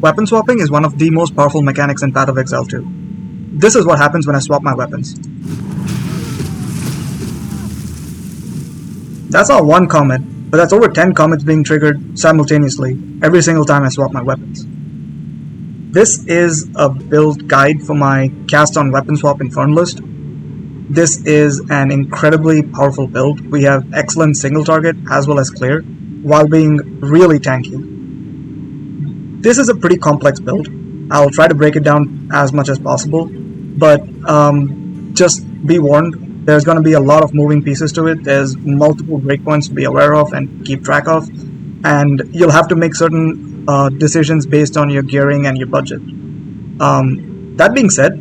Weapon swapping is one of the most powerful mechanics in Path of Exile 2. This is what happens when I swap my weapons. That's not one comet, but that's over 10 comets being triggered simultaneously every single time I swap my weapons. This is a build guide for my cast on weapon swap Infernalist. This is an incredibly powerful build. We have excellent single target as well as clear, while being really tanky. This is a pretty complex build. I'll try to break it down as much as possible, but just be warned, there's going to be a lot of moving pieces to it. There's multiple breakpoints to be aware of and keep track of, and you'll have to make certain decisions based on your gearing and your budget. That being said,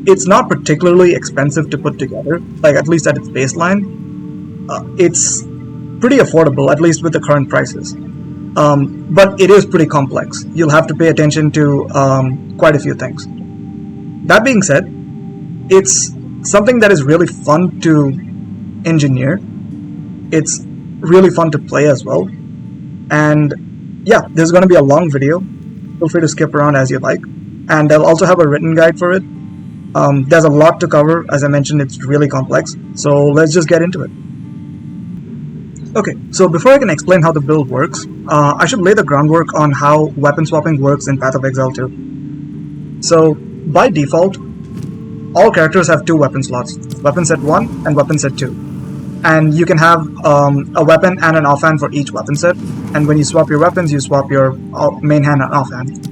it's not particularly expensive to put together, like at least at its baseline. It's pretty affordable, at least with the current prices. But it is pretty complex. You'll have to pay attention to quite a few things. That being said, it's something that is really fun to engineer. It's really fun to play as well. And yeah, this is going to be a long video. Feel free to skip around as you like. And I'll also have a written guide for it. There's a lot to cover. As I mentioned, it's really complex. So let's just get into it. Okay, so before I can explain how the build works, I should lay the groundwork on how weapon swapping works in Path of Exile 2. So, by default, all characters have two weapon slots, weapon set 1 and weapon set 2. And you can have a weapon and an offhand for each weapon set, and when you swap your weapons, you swap your main hand and offhand.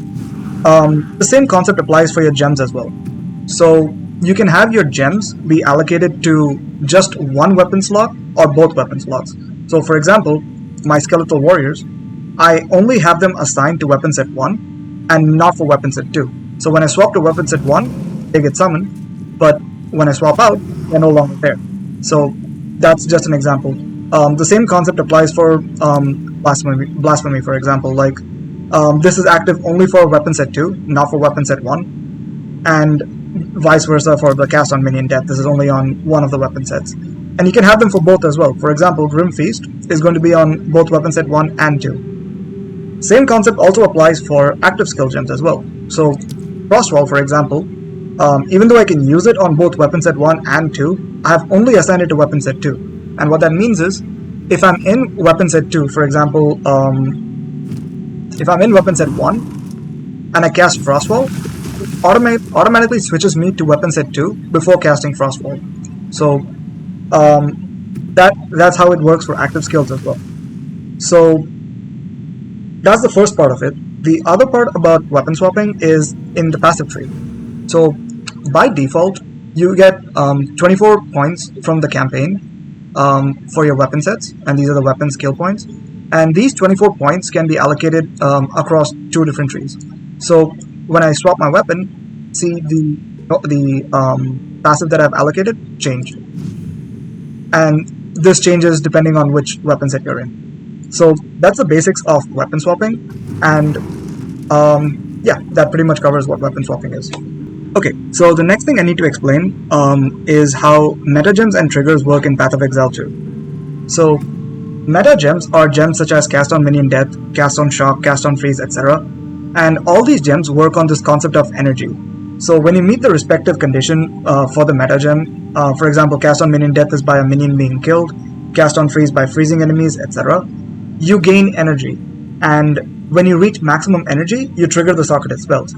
The same concept applies for your gems as well. So, you can have your gems be allocated to just one weapon slot or both weapon slots. So for example, my skeletal warriors, I only have them assigned to weapon set 1 and not for weapon set 2. So when I swap to weapon set 1, they get summoned, but when I swap out, they're no longer there. So that's just an example. The same concept applies for blasphemy, for example. Like this is active only for weapon set 2, not for weapon set 1, and vice versa for the cast on minion death. This is only on one of the weapon sets. And you can have them for both as well. For example, Grim Feast is going to be on both weapon set 1 and 2. Same concept also applies for active skill gems as well. So, Frostwall, for example, even though I can use it on both weapon set 1 and 2, I have only assigned it to weapon set 2. And what that means is, if I'm in weapon set 2, for example, if I'm in weapon set 1, and I cast Frostwall, it automatically switches me to weapon set 2 before casting Frostwall. So, that's how it works for active skills as well. So that's the first part of it. The other part about weapon swapping is in the passive tree. So by default, you get 24 points from the campaign for your weapon sets, and these are the weapon skill points. And these 24 points can be allocated across two different trees. So when I swap my weapon, see the passive that I've allocated changed. And this changes depending on which weapon set you're in. So that's the basics of weapon swapping, and yeah, that pretty much covers what weapon swapping is. Okay, so the next thing I need to explain is how meta gems and triggers work in Path of Exile 2. So meta gems are gems such as cast on minion death, cast on shock, cast on freeze, etc. And all these gems work on this concept of energy. So when you meet the respective condition for the meta gem, for example, cast on minion death is by a minion being killed, cast on freeze by freezing enemies, etc., you gain energy. And when you reach maximum energy, you trigger the socketed spells.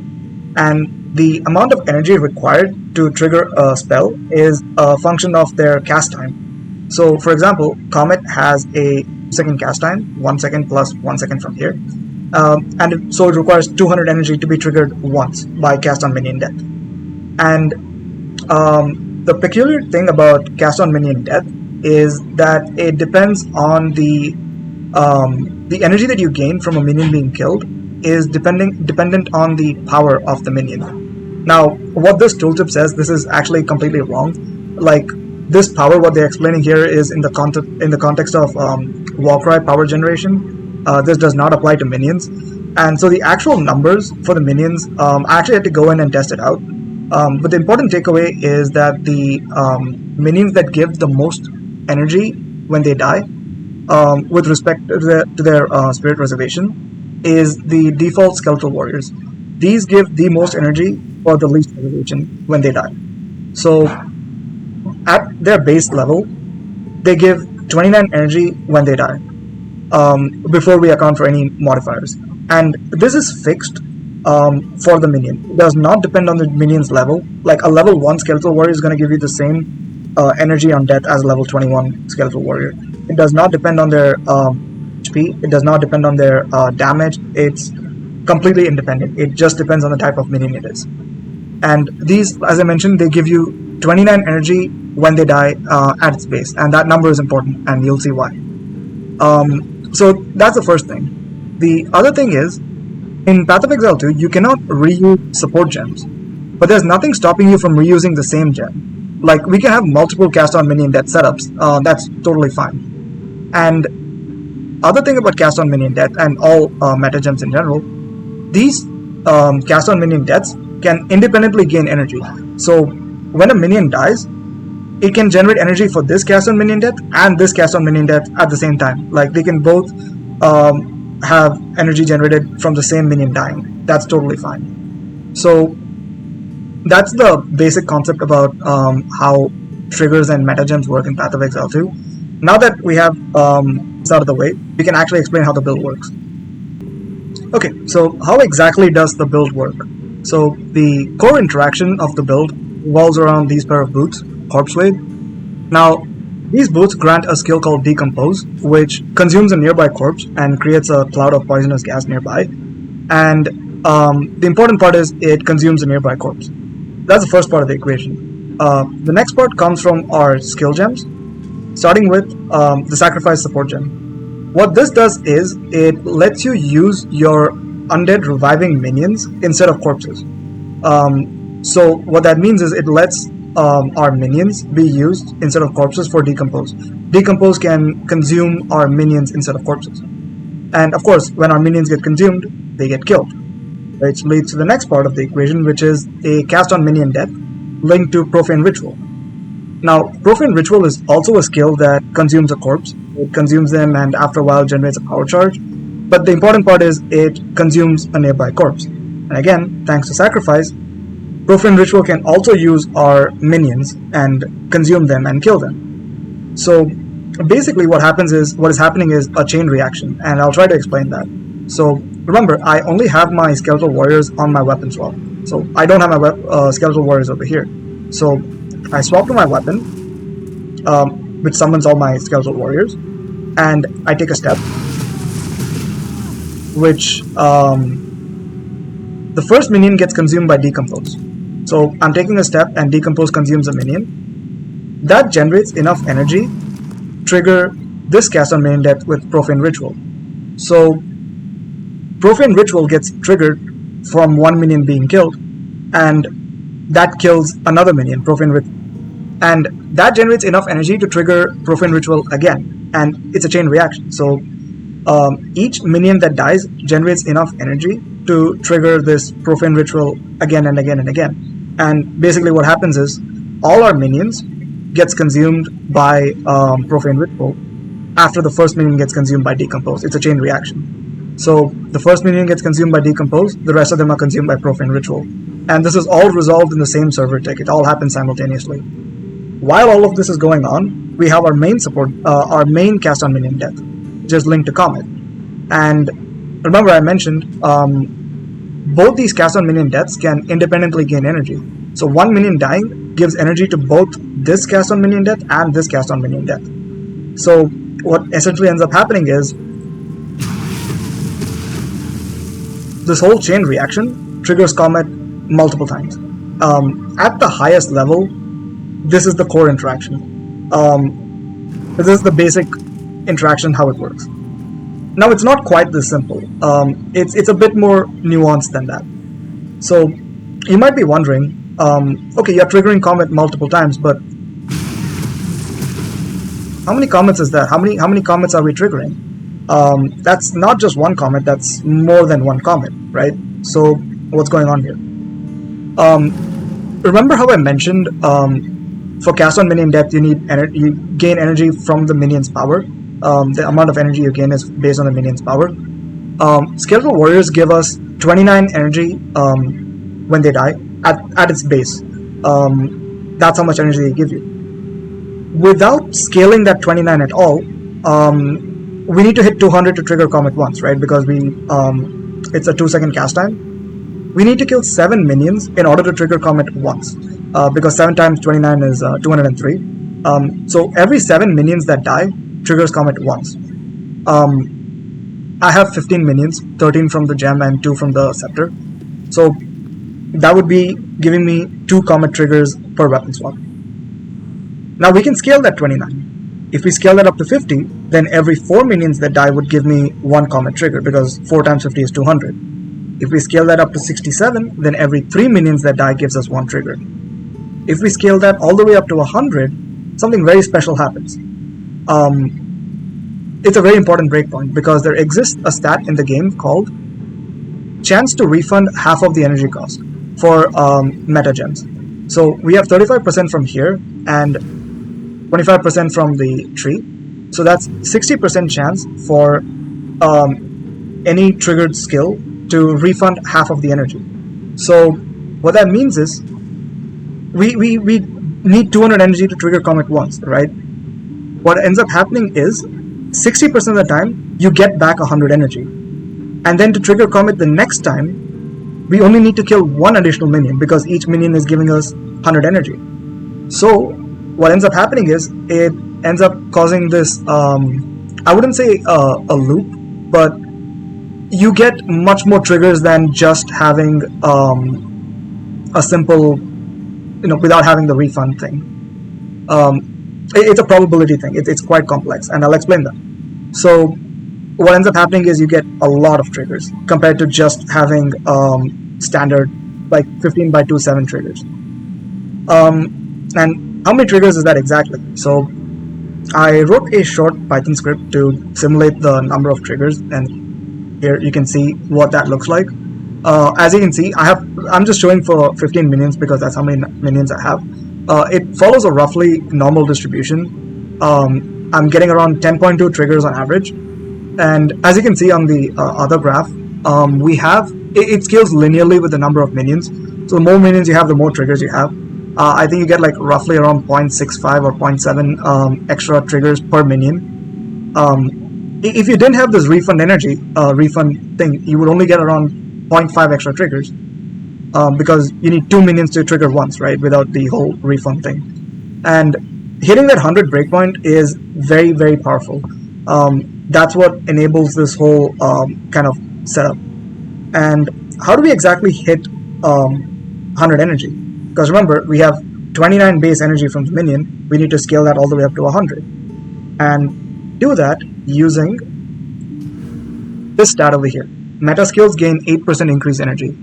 And the amount of energy required to trigger a spell is a function of their cast time. So for example, Comet has a second cast time, 1 second plus 1 second from here. And so it requires 200 energy to be triggered once by cast on minion death. And the peculiar thing about cast on minion death is that it depends on the energy that you gain from a minion being killed is dependent on the power of the minion. Now, what this tooltip says, this is actually completely wrong. Like, this power, what they're explaining here is in the context of Warcry power generation. This does not apply to minions, and so the actual numbers for the minions, I actually had to go in and test it out. But the important takeaway is that the minions that give the most energy when they die, with respect to their spirit reservation, is the default skeletal warriors. these give the most energy for the least elevation when they die. So at their base level, they give 29 energy when they die, before we account for any modifiers. And this is fixed for the minion. It does not depend on the minion's level. Like a level 1 Skeletal Warrior is going to give you the same energy on death as a level 21 Skeletal Warrior. It does not depend on their HP. It does not depend on their damage. It's completely independent. It just depends on the type of minion it is. And these, as I mentioned, they give you 29 energy when they die at its base, and that number is important, and you'll see why. So that's the first thing. The other thing is, in Path of Exile 2, you cannot reuse support gems, but there's nothing stopping you from reusing the same gem. Like, we can have multiple cast on minion death setups, that's totally fine. And other thing about cast on minion death and all meta gems in general, these cast on minion deaths can independently gain energy. So when a minion dies, it can generate energy for this cast on minion death and this cast on minion death at the same time. Like, they can both have energy generated from the same minion dying. That's totally fine. So that's the basic concept about how triggers and meta gems work in Path of Exile 2. Now that we have this out of the way, we can actually explain how the build works. Okay, so how exactly does the build work? So the core interaction of the build revolves around these pair of boots, Corpse Wave. Now, these boots grant a skill called Decompose, which consumes a nearby corpse and creates a cloud of poisonous gas nearby. And the important part is it consumes a nearby corpse. That's the first part of the equation. The next part comes from our skill gems, starting with the Sacrifice Support Gem. What this does is it lets you use your undead reviving minions instead of corpses. So what that means is it lets our minions be used instead of corpses for Decompose. Decompose can consume our minions instead of corpses. And of course, when our minions get consumed, they get killed. Which leads to the next part of the equation, which is a cast on minion death linked to Profane Ritual. Now, Profane Ritual is also a skill that consumes a corpse. It consumes them and after a while generates a power charge. But the important part is it consumes a nearby corpse. And again, thanks to Sacrifice, Profane Ritual can also use our minions and consume them and kill them. So basically what is happening is a chain reaction, and I'll try to explain that. So remember, I only have my Skeletal Warriors on my weapon swap. So I don't have my Skeletal Warriors over here. So I swap to my weapon, which summons all my Skeletal Warriors, and I take a step, which the first minion gets consumed by Decompose. So I'm taking a step and Decompose consumes a minion. That generates enough energy to trigger this cast on minion death with Profane Ritual. So Profane Ritual gets triggered from one minion being killed, and that kills another minion, Profane Ritual. And that generates enough energy to trigger Profane Ritual again, and it's a chain reaction. So each minion that dies generates enough energy to trigger this Profane Ritual again and again and again. And basically what happens is all our minions gets consumed by Profane Ritual after the first minion gets consumed by Decompose. It's a chain reaction. So the first minion gets consumed by Decompose, the rest of them are consumed by Profane Ritual. And this is all resolved in the same server tick. It all happens simultaneously. While all of this is going on, we have our main support, our main cast on minion death, which is linked to Comet. And remember I mentioned both these cast on minion deaths can independently gain energy. So one minion dying gives energy to both this cast on minion death and this cast on minion death. So what essentially ends up happening is this whole chain reaction triggers Comet multiple times. At the highest level, this is the core interaction. This is the basic interaction, how it works. Now it's not quite this simple. It's a bit more nuanced than that. So you might be wondering, okay, you're triggering Comet multiple times, but how many comets is that? How many comets are we triggering? That's not just one comet, that's more than one comet, right? So what's going on here? Remember how I mentioned for cast on minion death you gain energy from the minion's power. The amount of energy you gain is based on the minion's power. Skeletal Warriors give us 29 energy when they die at its base. That's how much energy they give you. Without scaling that 29 at all, we need to hit 200 to trigger Comet once, right? Because it's a 2-second cast time. We need to kill 7 minions in order to trigger Comet once, because 7 times 29 is 203. So every 7 minions that die triggers Comet once. I have 15 minions, 13 from the gem and 2 from the scepter. So that would be giving me 2 Comet triggers per weapon swap. Now we can scale that 29. If we scale that up to 50, then every 4 minions that die would give me 1 Comet trigger, because 4 times 50 is 200. If we scale that up to 67, then every 3 minions that die gives us 1 trigger. If we scale that all the way up to 100, something very special happens. It's a very important breakpoint, because there exists a stat in the game called chance to refund half of the energy cost for meta gems. So we have 35% from here and 25% from the tree. So that's 60% chance for any triggered skill to refund half of the energy. So what that means is we need 200 energy to trigger Comet once, right? What ends up happening is 60% of the time you get back 100 energy. And then to trigger Comet the next time, we only need to kill 1 additional minion, because each minion is giving us 100 energy. So what ends up happening is it ends up causing this, I wouldn't say a loop, but you get much more triggers than just having a simple, without having the refund thing. It's a probability thing. It's quite complex, and I'll explain that. So what ends up happening is you get a lot of triggers compared to just having standard like 15 by 2 7 triggers. And how many triggers is that exactly? So I wrote a short Python script to simulate the number of triggers, and here you can see what that looks like. As you can see, I'm just showing for 15 minions because that's how many minions I have. It follows a roughly normal distribution. I'm getting around 10.2 triggers on average, and as you can see on the other graph, it scales linearly with the number of minions. So the more minions you have, the more triggers you have. I think you get like roughly around 0.65 or 0.7 extra triggers per minion. If you didn't have this refund thing, you would only get around 0.5 extra triggers, because you need 2 minions to trigger once, right, without the whole refund thing. And hitting that 100 breakpoint is very, very powerful. That's what enables this whole kind of setup. And how do we exactly hit 100 energy? Because remember, we have 29 base energy from the minion. We need to scale that all the way up to 100. And do that using this stat over here. Meta skills gain 8% increased energy.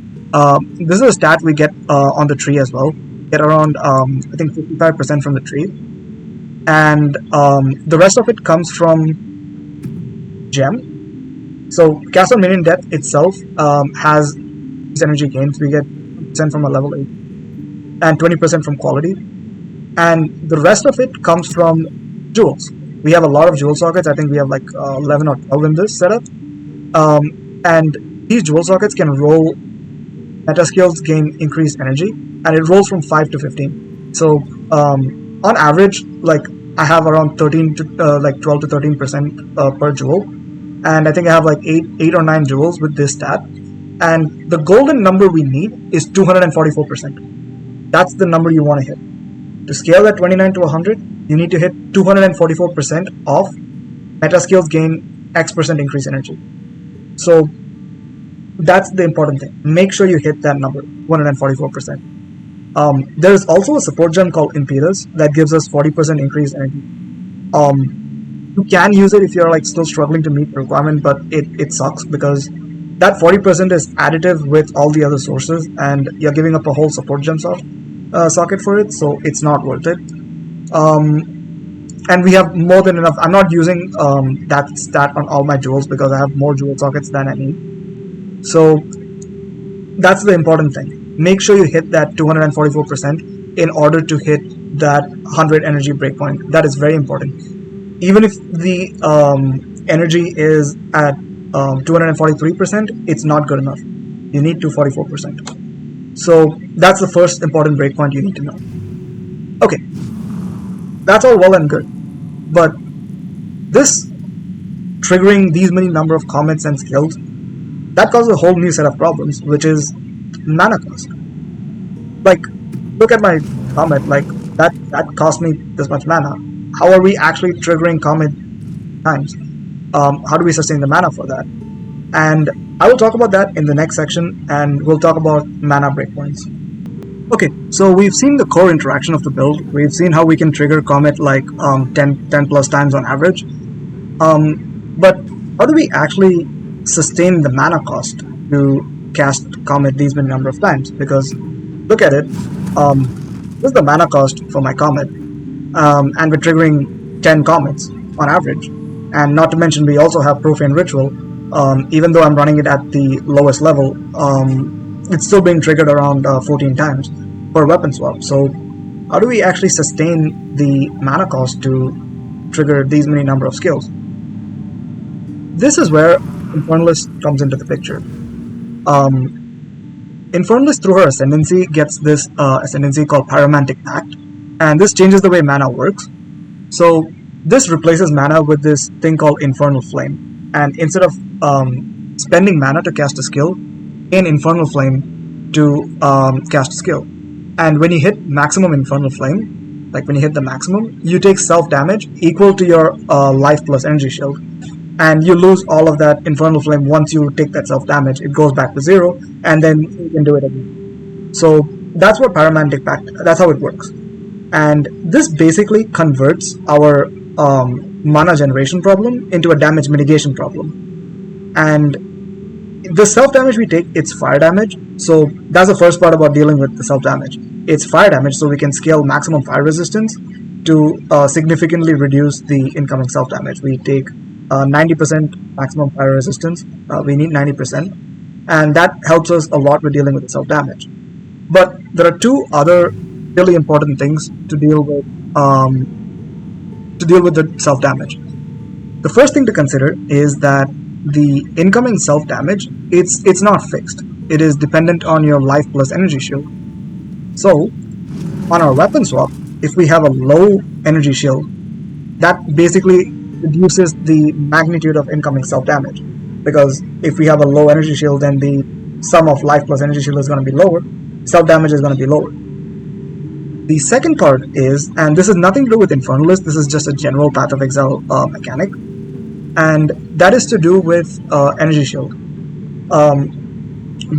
This is a stat we get on the tree as well. Get around, I think 55% from the tree. And the rest of it comes from gem. So cast on minion death itself has these energy gains. We get 10% from a level 8 and 20% from quality. And the rest of it comes from jewels. We have a lot of jewel sockets. I think we have like 11 or 12 in this setup. And these jewel sockets can roll meta skills gain increased energy, and it rolls from 5 to 15. So on average, like I have around 13 to like 12 to 13% per jewel, and I think I have like 8 or 9 jewels with this stat. And the golden number we need is 244%. That's the number you want to hit. To scale that 29 to 100, you need to hit 244% of meta skills gain X% increase energy. So that's the important thing. Make sure you hit that number, 144%. There is also a support gem called Impetus that gives us 40% increased energy. You can use it if you're like still struggling to meet the requirement, but it sucks because that 40% is additive with all the other sources, and you're giving up a whole support gem socket for it, so it's not worth it. And we have more than enough. I'm not using that stat on all my jewels because I have more jewel sockets than I need. So that's the important thing. Make sure you hit that 244% in order to hit that 100 energy breakpoint. That is very important. Even if the energy is at 243%, it's not good enough. You need 244%. So that's the first important breakpoint you need to know. Okay, that's all well and good, but this triggering these many number of commits and skills, that causes a whole new set of problems, which is mana cost. Like, look at my comet, like that cost me this much mana. How are we actually triggering comet times? How do we sustain the mana for that? And I will talk about that in the next section, and we'll talk about mana breakpoints. Okay, so we've seen the core interaction of the build. We've seen how we can trigger comet like 10 plus times on average. But how do we actually sustain the mana cost to cast comet these many number of times? Because look at it, this is the mana cost for my comet, and we're triggering 10 comets on average. And not to mention, we also have Profane Ritual. Even though I'm running it at the lowest level, it's still being triggered around 14 times per weapon swap. So how do we actually sustain the mana cost to trigger these many number of skills? This is where Infernalist comes into the picture. Infernalist, through her Ascendancy, gets this Ascendancy called Pyromantic Pact, and this changes the way mana works. So this replaces mana with this thing called Infernal Flame, and instead of spending mana to cast a skill, in Infernal Flame to cast a skill. And when you hit maximum Infernal Flame, like when you hit the maximum, you take self damage equal to your life plus energy shield. And you lose all of that Infernal Flame once you take that self damage. It goes back to 0, and then you can do it again. So that's what Pyromantic Pact, that's how it works. And this basically converts our mana generation problem into a damage mitigation problem. And the self damage we take, it's fire damage. So that's the first part about dealing with the self damage. It's fire damage, so we can scale maximum fire resistance to significantly reduce the incoming self damage. We take 90% maximum fire resistance. We need 90%, and that helps us a lot with dealing with the self damage. But there are two other really important things to deal with the self damage. The first thing to consider is that the incoming self damage, it's not fixed. It is dependent on your life plus energy shield. So on our weapon swap, if we have a low energy shield, that basically reduces the magnitude of incoming self damage, because if we have a low energy shield, then the sum of life plus energy shield is going to be lower, self damage is going to be lower. The second part is, and this has nothing to do with Infernalist, this is just a general Path of Exile mechanic, and that is to do with energy shield.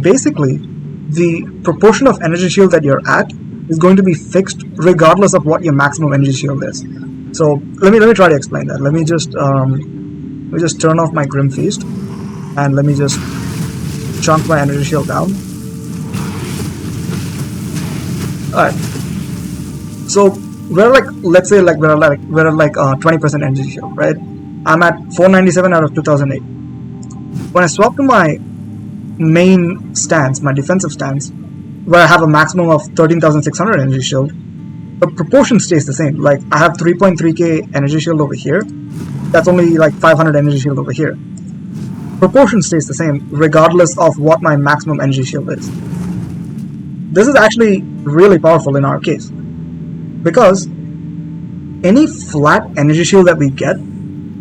Basically, the proportion of energy shield that you're at is going to be fixed regardless of what your maximum energy shield is. So let me try to explain that. Let me just turn off my Grim Feast, and let me just chunk my energy shield down. Alright. So we're like, let's say like we're at like 20% energy shield, right? I'm at 497 out of 2008. When I swap to my main stance, my defensive stance, where I have a maximum of 13,600 energy shield, the proportion stays the same. Like I have 3.3k energy shield over here, that's only like 500 energy shield over here. Proportion stays the same regardless of what my maximum energy shield is. This is actually really powerful in our case, because any flat energy shield that we get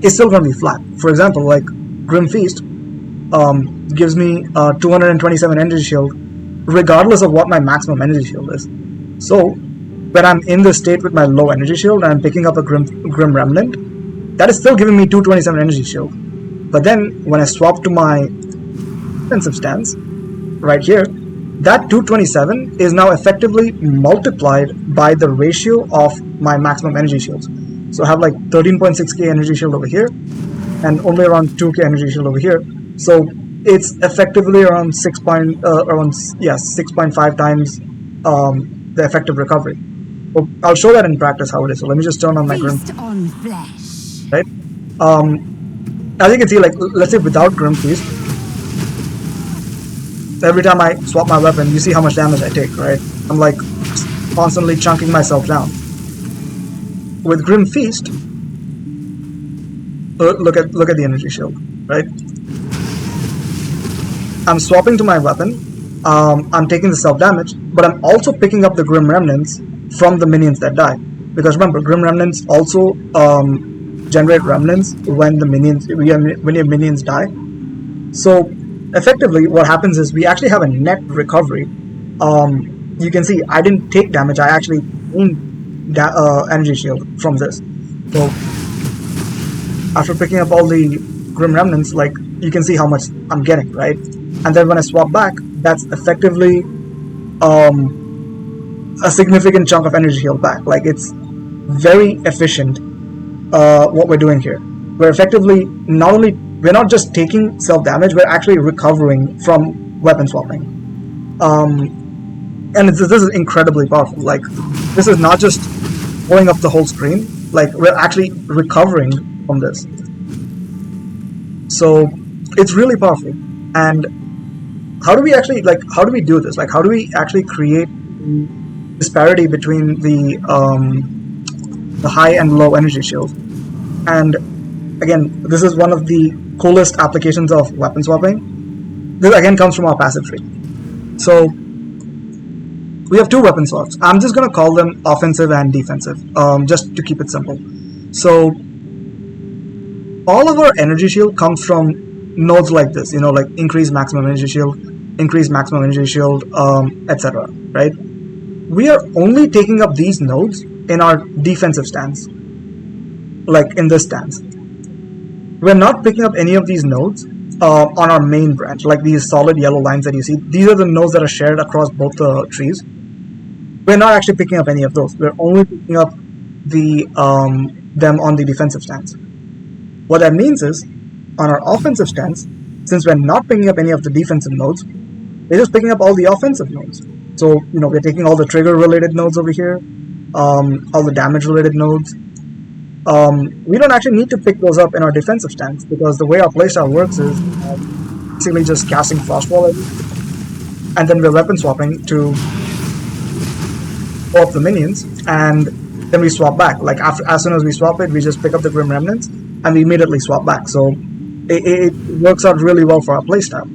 is still going to be flat. For example, like Grim Feast gives me 227 energy shield regardless of what my maximum energy shield is. So when I'm in this state with my low energy shield and I'm picking up a Grim Remnant, that is still giving me 227 energy shield. But then when I swap to my defensive stance right here, that 227 is now effectively multiplied by the ratio of my maximum energy shields. So I have like 13.6k energy shield over here and only around 2k energy shield over here. So it's effectively around 6.5 times the effective recovery. Well, I'll show that in practice how it is. So let me just turn on my Grim. Right? As you can see, like let's say without Grim Feast, every time I swap my weapon, you see how much damage I take, right? I'm like constantly chunking myself down. With Grim Feast, look at the energy shield, right? I'm swapping to my weapon, I'm taking the self-damage, but I'm also picking up the Grim Remnants from the minions that die. Because remember, Grim Remnants also generate remnants when your minions die. So effectively, what happens is we actually have a net recovery. You can see I didn't take damage; I actually gained energy shield from this. So after picking up all the Grim Remnants, like you can see how much I'm getting, right? And then when I swap back, that's effectively a significant chunk of energy shield back. Like it's very efficient what we're doing here. We're effectively we're not just taking self damage, we're actually recovering from weapon swapping. And this is incredibly powerful. Like this is not just blowing up the whole screen. Like we're actually recovering from this. So it's really powerful. And how do we do this? Like how do we actually create disparity between the high and low energy shield? And again, this is one of the coolest applications of weapon swapping. This again comes from our passive tree. So we have two weapon swaps. I'm just gonna call them offensive and defensive, just to keep it simple. So all of our energy shield comes from nodes like this, like increase maximum energy shield, etc. Right? We are only taking up these nodes in our defensive stance, like in this stance. We're not picking up any of these nodes on our main branch, like these solid yellow lines that you see. These are the nodes that are shared across both the trees. We're not actually picking up any of those. We're only picking up them on the defensive stance. What that means is, on our offensive stance, since we're not picking up any of the defensive nodes, we're just picking up all the offensive nodes. So, we're taking all the trigger-related nodes over here, all the damage-related nodes. We don't actually need to pick those up in our defensive stance, because the way our playstyle works is basically just casting Frostwall, and then we're weapon swapping to swap the minions, and then we swap back. Like as soon as we swap it, we just pick up the Grim Remnants, and we immediately swap back. So it works out really well for our playstyle.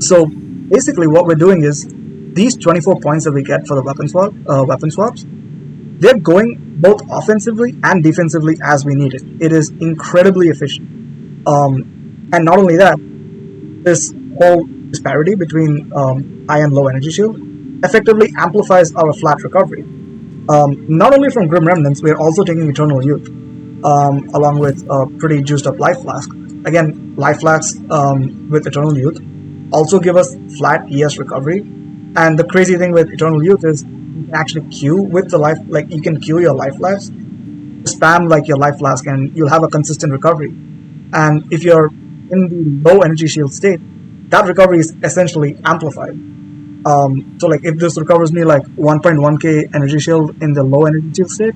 So basically what we're doing is, these 24 points that we get for the weapon swaps, they're going both offensively and defensively as we need it. It is incredibly efficient. And not only that, this whole disparity between high and low energy shield effectively amplifies our flat recovery. Not only from Grim Remnants, we're also taking Eternal Youth, along with a pretty juiced up Life Flask. Again, Life Flasks with Eternal Youth also give us flat ES recovery. And the crazy thing with Eternal Youth is you can actually queue with the life, like you can queue your Life Flask, spam like your Life Flask, and you'll have a consistent recovery. And if you're in the low energy shield state, that recovery is essentially amplified. So like if this recovers me like 1.1k energy shield in the low energy shield state,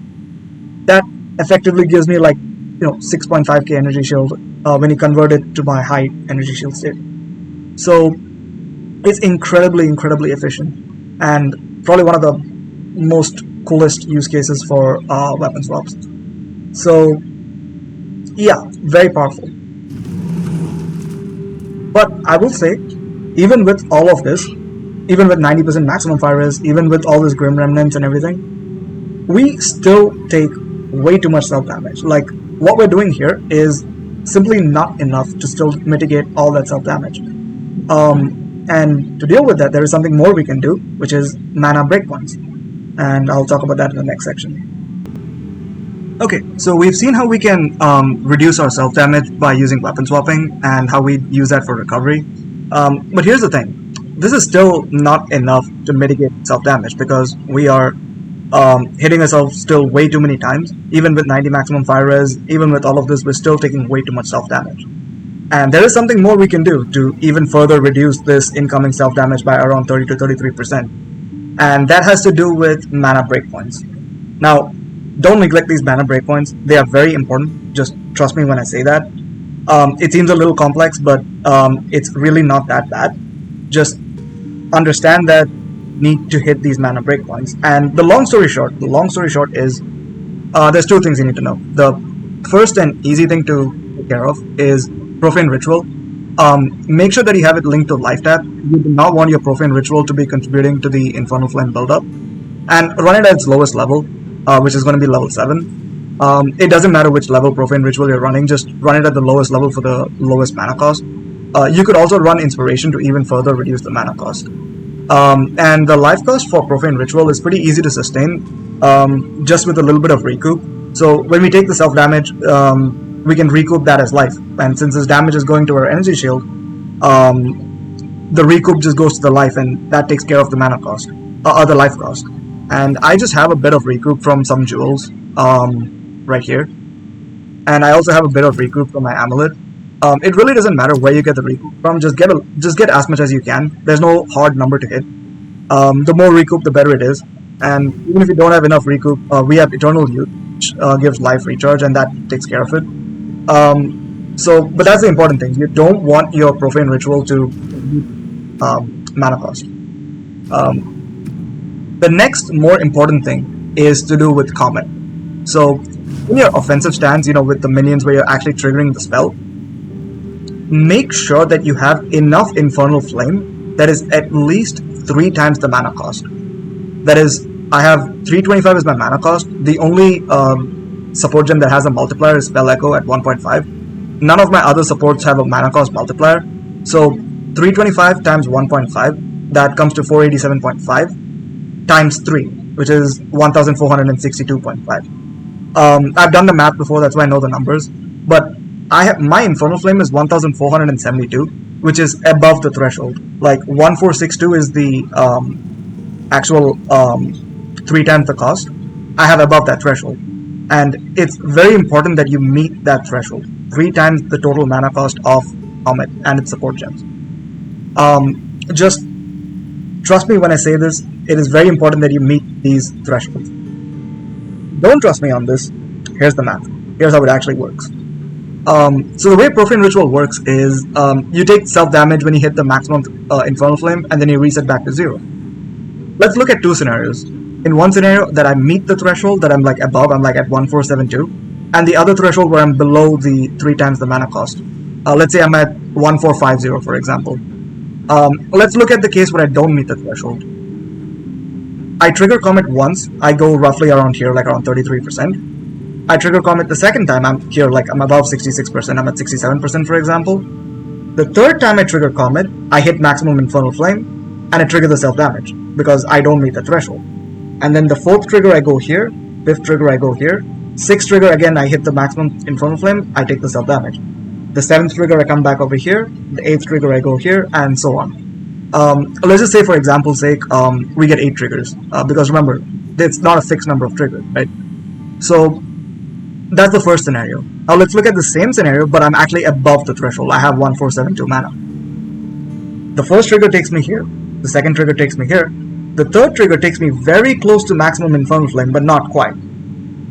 that effectively gives me like 6.5k energy shield when you convert it to my high energy shield state. So it's incredibly efficient, and probably one of the most coolest use cases for weapon swaps. So yeah, very powerful. But I will say, even with all of this, even with 90% maximum fire res, even with all this Grim Remnants and everything, we still take way too much self-damage. Like, what we're doing here is simply not enough to still mitigate all that self-damage. And to deal with that, there is something more we can do, which is mana breakpoints. And I'll talk about that in the next section. Okay, so we've seen how we can reduce our self-damage by using weapon swapping, and how we use that for recovery. But here's the thing. This is still not enough to mitigate self-damage, because we are hitting ourselves still way too many times. Even with 90 maximum fire res, even with all of this, we're still taking way too much self-damage. And there is something more we can do to even further reduce this incoming self-damage by around 30 to 33%. And that has to do with mana breakpoints. Now, don't neglect these mana breakpoints. They are very important. Just trust me when I say that. It seems a little complex, but it's really not that bad. Just understand that need to hit these mana breakpoints. And the long story short is there's two things you need to know. The first and easy thing to take care of is Profane Ritual. Make sure that you have it linked to life tab. You do not want your Profane Ritual to be contributing to the Infernal Flame buildup. And run it at its lowest level, which is going to be level 7. It doesn't matter which level Profane Ritual you're running, just run it at the lowest level for the lowest mana cost. You could also run Inspiration to even further reduce the mana cost. And the life cost for Profane Ritual is pretty easy to sustain, just with a little bit of recoup. So when we take the self-damage, we can recoup that as life. And since this damage is going to our energy shield, the recoup just goes to the life, and that takes care of the mana cost, or the life cost. And I just have a bit of recoup from some jewels, right here. And I also have a bit of recoup from my amulet. It really doesn't matter where you get the recoup from, just get as much as you can. There's no hard number to hit. The more recoup, the better it is. And even if you don't have enough recoup, we have Eternal Youth, which gives life recharge, and that takes care of it. But that's the important thing. You don't want your Profane Ritual to mana cost. The next more important thing is to do with Comet. So in your offensive stance, with the minions where you're actually triggering the spell, make sure that you have enough Infernal Flame that is at least 3 times the mana cost. That is, I have 325 as my mana cost. The only support gem that has a multiplier is Spell Echo at 1.5. None of my other supports have a mana cost multiplier. So 325 times 1.5, that comes to 487.5 times 3, which is 1462.5. I've done the math before, that's why I know the numbers. But my Infernal Flame is 1472, which is above the threshold. Like 1462 is the actual 3 times the cost. I have above that threshold. And it's very important that you meet that threshold. 3 times the total mana cost of Comet and its support gems. Just trust me when I say this, it is very important that you meet these thresholds. Don't trust me on this, here's the math. Here's how it actually works. So the way Profane Ritual works is, you take self-damage when you hit the maximum Infernal Flame, and then you reset back to 0. Let's look at 2 scenarios. In one scenario that I meet the threshold, that I'm like above, I'm like at 1472, and the other threshold where I'm below the 3 times the mana cost. Let's say I'm at 1450, for example. Let's look at the case where I don't meet the threshold. I trigger Comet once, I go roughly around here, like around 33%. I trigger Comet the second time, I'm here, like I'm above 66%, I'm at 67% for example. The third time I trigger Comet, I hit maximum Infernal Flame, and I trigger the self-damage, because I don't meet the threshold. And then the 4th trigger I go here, 5th trigger I go here, 6th trigger again I hit the maximum Infernal Flame, I take the self-damage. The 7th trigger I come back over here, the 8th trigger I go here, and so on. Let's just say for example's sake, we get 8 triggers, because remember, it's not a fixed number of triggers, right? So that's the first scenario. Now let's look at the same scenario, but I'm actually above the threshold. I have 1472 mana. The first trigger takes me here, the second trigger takes me here, the third trigger takes me very close to maximum Infernal Flame, but not quite.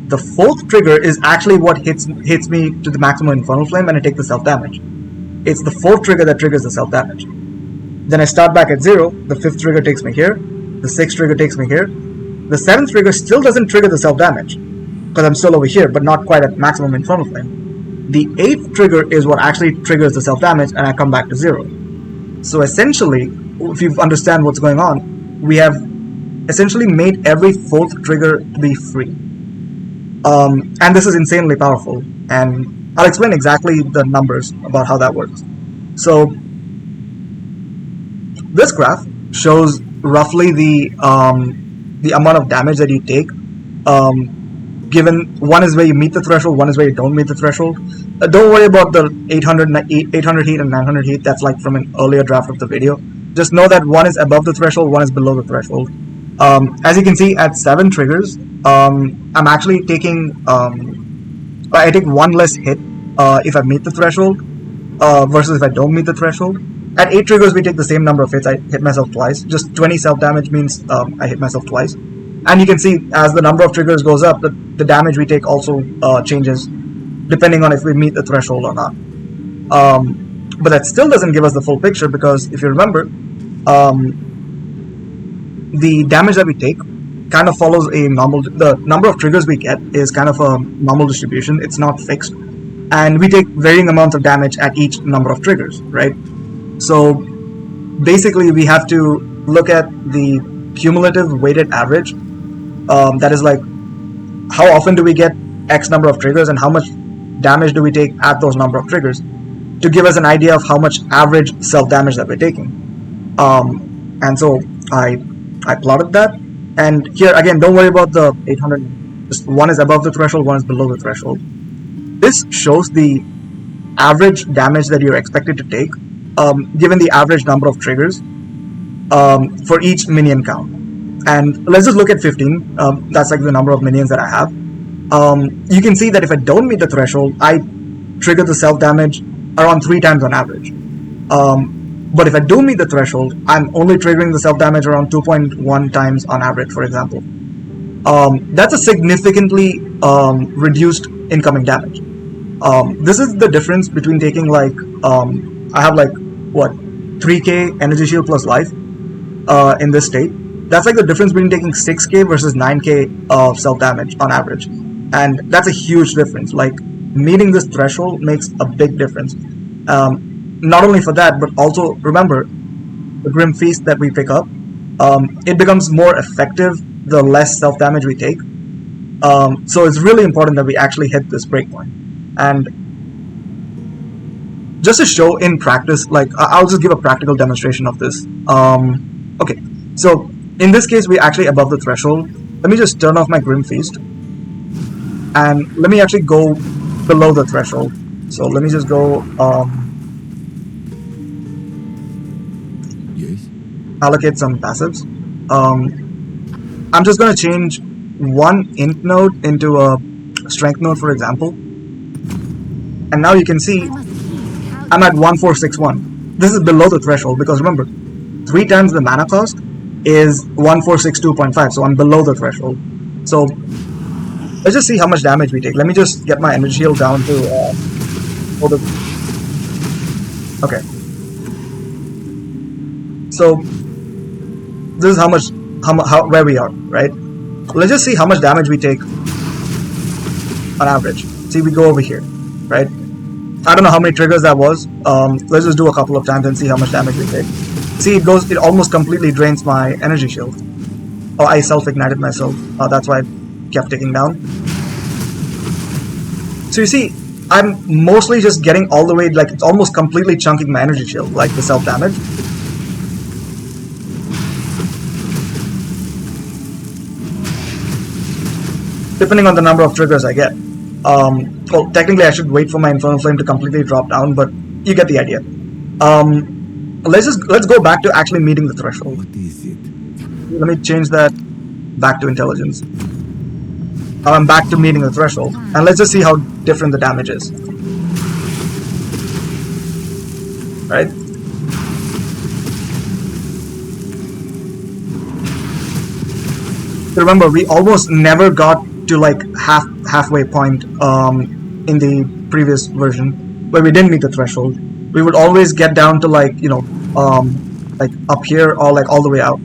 The 4th trigger is actually what hits me to the maximum Infernal Flame, and I take the self-damage. It's the 4th trigger that triggers the self-damage. Then I start back at 0, the 5th trigger takes me here, the 6th trigger takes me here, the 7th trigger still doesn't trigger the self-damage, because I'm still over here, but not quite at maximum Infernal Flame. The 8th trigger is what actually triggers the self-damage, and I come back to 0. So essentially, if you understand what's going on, we have essentially made every 4th trigger to be free. And this is insanely powerful, and I'll explain exactly the numbers about how that works. So this graph shows roughly the amount of damage that you take, given one is where you meet the threshold, one is where you don't meet the threshold. Don't worry about the 800 heat and 900 heat, that's like from an earlier draft of the video. Just know that one is above the threshold, one is below the threshold. As you can see, at 7 triggers, I'm actually taking, I take 1 less hit if I meet the threshold, versus if I don't meet the threshold. At 8 triggers, we take the same number of hits. I hit myself twice. Just 20 self-damage means I hit myself twice. And you can see, as the number of triggers goes up, the damage we take also changes, depending on if we meet the threshold or not. But that still doesn't give us the full picture, because if you remember, the damage that we take kind of follows a normal, the number of triggers we get is kind of a normal distribution, it's not fixed. and we take varying amounts of damage at each number of triggers, right? So basically we have to look at the cumulative weighted average, that is like how often do we get X number of triggers and how much damage do we take at those number of triggers, to give us an idea of how much average self-damage that we're taking. And so I plotted that, and here again, don't worry about the 800, just one is above the threshold, one is below the threshold. This shows the average damage that you're expected to take, given the average number of triggers for each minion count. And let's just look at 15, that's like the number of minions that I have. You can see that if I don't meet the threshold, I trigger the self-damage around 3 times on average. But if I do meet the threshold, I'm only triggering the self-damage around 2.1 times on average, for example. That's a significantly reduced incoming damage. This is the difference between taking like, I have like, what, 3k energy shield plus life in this state. That's like the difference between taking 6k versus 9k of self-damage on average. And that's a huge difference. Like, meeting this threshold makes a big difference. Not only for that, but also remember, the Grim Feast that we pick up, it becomes more effective the less self-damage we take. So it's really important that we actually hit this breakpoint. And just to show in practice, like, I'll just give a practical demonstration of this. Okay, so in this case, we're actually above the threshold. Let me just turn off my Grim Feast, and let me actually go below the threshold. So let me just go allocate some passives. I'm just going to change one int node into a strength node, for example. And now you can see I'm at 1461. This is below the threshold because remember, 3 times the mana cost is 1462.5, so I'm below the threshold. So let's just see how much damage we take. Let me just get my energy shield down to okay. So this is how much, where we are, right? Let's just see how much damage we take on average. See, we go over here, right? I don't know how many triggers that was. Let's just do a couple of times and see how much damage we take. See, it almost completely drains my energy shield. Oh, I self-ignited myself. That's why I kept ticking down. So you see, I'm mostly just getting all the way, like, it's almost completely chunking my energy shield, like the self-damage. Depending on the number of triggers I get. Well, technically I should wait for my Infernal Flame to completely drop down, but you get the idea. Let's go back to actually meeting the threshold. What is it? Let me change that back to intelligence. I'm back to meeting the threshold, and let's just see how different the damage is. Right? Remember, we almost never got to like halfway point in the previous version where we didn't meet the threshold. We would always get down to like, you know, like up here or like all the way out,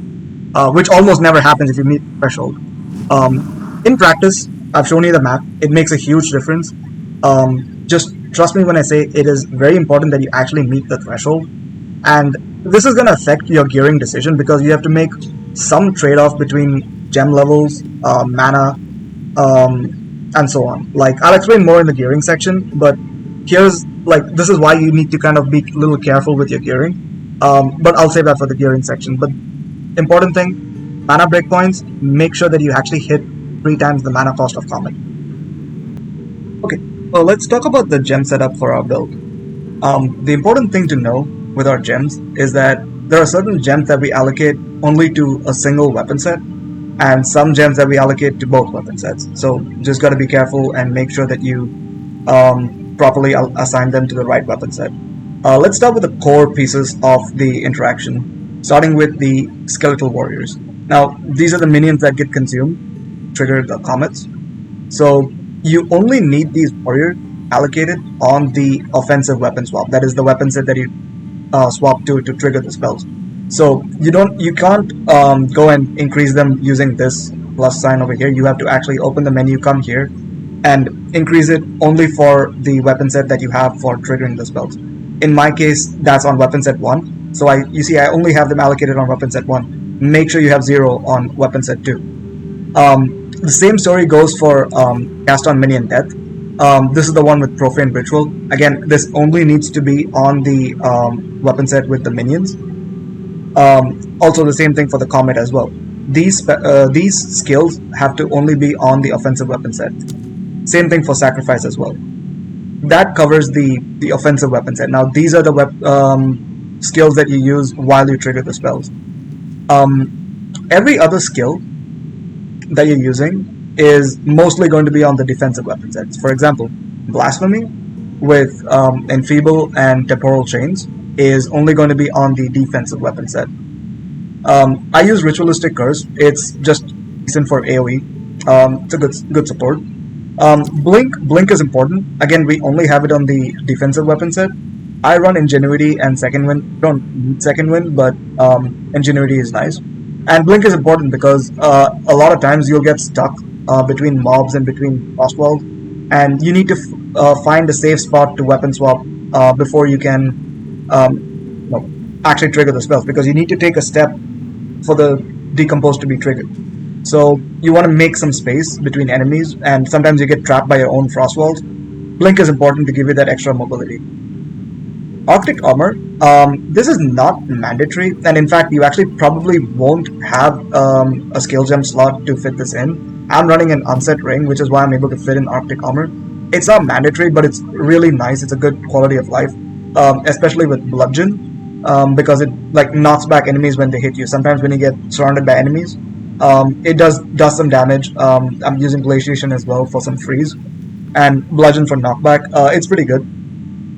which almost never happens if you meet the threshold. In practice, I've shown you the map. It makes a huge difference. Just trust me when I say it is very important that you actually meet the threshold. And this is going to affect your gearing decision because you have to make some trade-off between gem levels, mana, and so on. Like, I'll explain more in the gearing section, but here's, like, this is why you need to kind of be a little careful with your gearing. But I'll save that for the gearing section. But important thing, mana breakpoints, make sure that you actually hit 3 times the mana cost of Comet. Okay, well, let's talk about the gem setup for our build. The important thing to know with our gems is that there are certain gems that we allocate only to a single weapon set, and some gems that we allocate to both weapon sets. So just got to be careful and make sure that you properly assign them to the right weapon set. Let's start with the core pieces of the interaction, starting with the skeletal warriors. Now, these are the minions that get consumed, trigger the comets. So you only need these warriors allocated on the offensive weapon swap. That is the weapon set that you swap to trigger the spells. So you can't go and increase them using this plus sign over here. You have to actually open the menu, come here, and increase it only for the weapon set that you have for triggering the spells. In my case, that's on weapon set 1. So you see I only have them allocated on weapon set 1. Make sure you have 0 on weapon set 2. The same story goes for cast on minion death. This is the one with profane ritual. Again, this only needs to be on the weapon set with the minions. Also, the same thing for the comet as well. These skills have to only be on the offensive weapon set. Same thing for sacrifice as well. That covers the offensive weapon set. Now, these are the skills that you use while you trigger the spells. Every other skill that you're using is mostly going to be on the defensive weapon sets. For example, Blasphemy with Enfeeble and Temporal Chains is only going to be on the defensive weapon set. I use Ritualistic Curse. It's just decent for AoE. It's a good support. Blink is important. Again, we only have it on the defensive weapon set. I run Ingenuity and Second Wind. Don't need Second Wind, but Ingenuity is nice. And Blink is important because a lot of times you'll get stuck between mobs and between frost walls, and you need to find a safe spot to weapon swap before you can actually trigger the spells, because you need to take a step for the Decompose to be triggered. So you want to make some space between enemies, and sometimes you get trapped by your own frost walls. Blink is important to give you that extra mobility. Arctic Armor, this is not mandatory, and in fact you actually probably won't have a skill gem slot to fit this in. I'm running an unset ring, which is why I'm able to fit in Arctic Armor. It's not mandatory, but it's really nice. It's a good quality of life, especially with Bludgeon, because it knocks back enemies when they hit you. Sometimes when you get surrounded by enemies, it does some damage. I'm using Glaciation as well for some freeze, and Bludgeon for knockback. It's pretty good.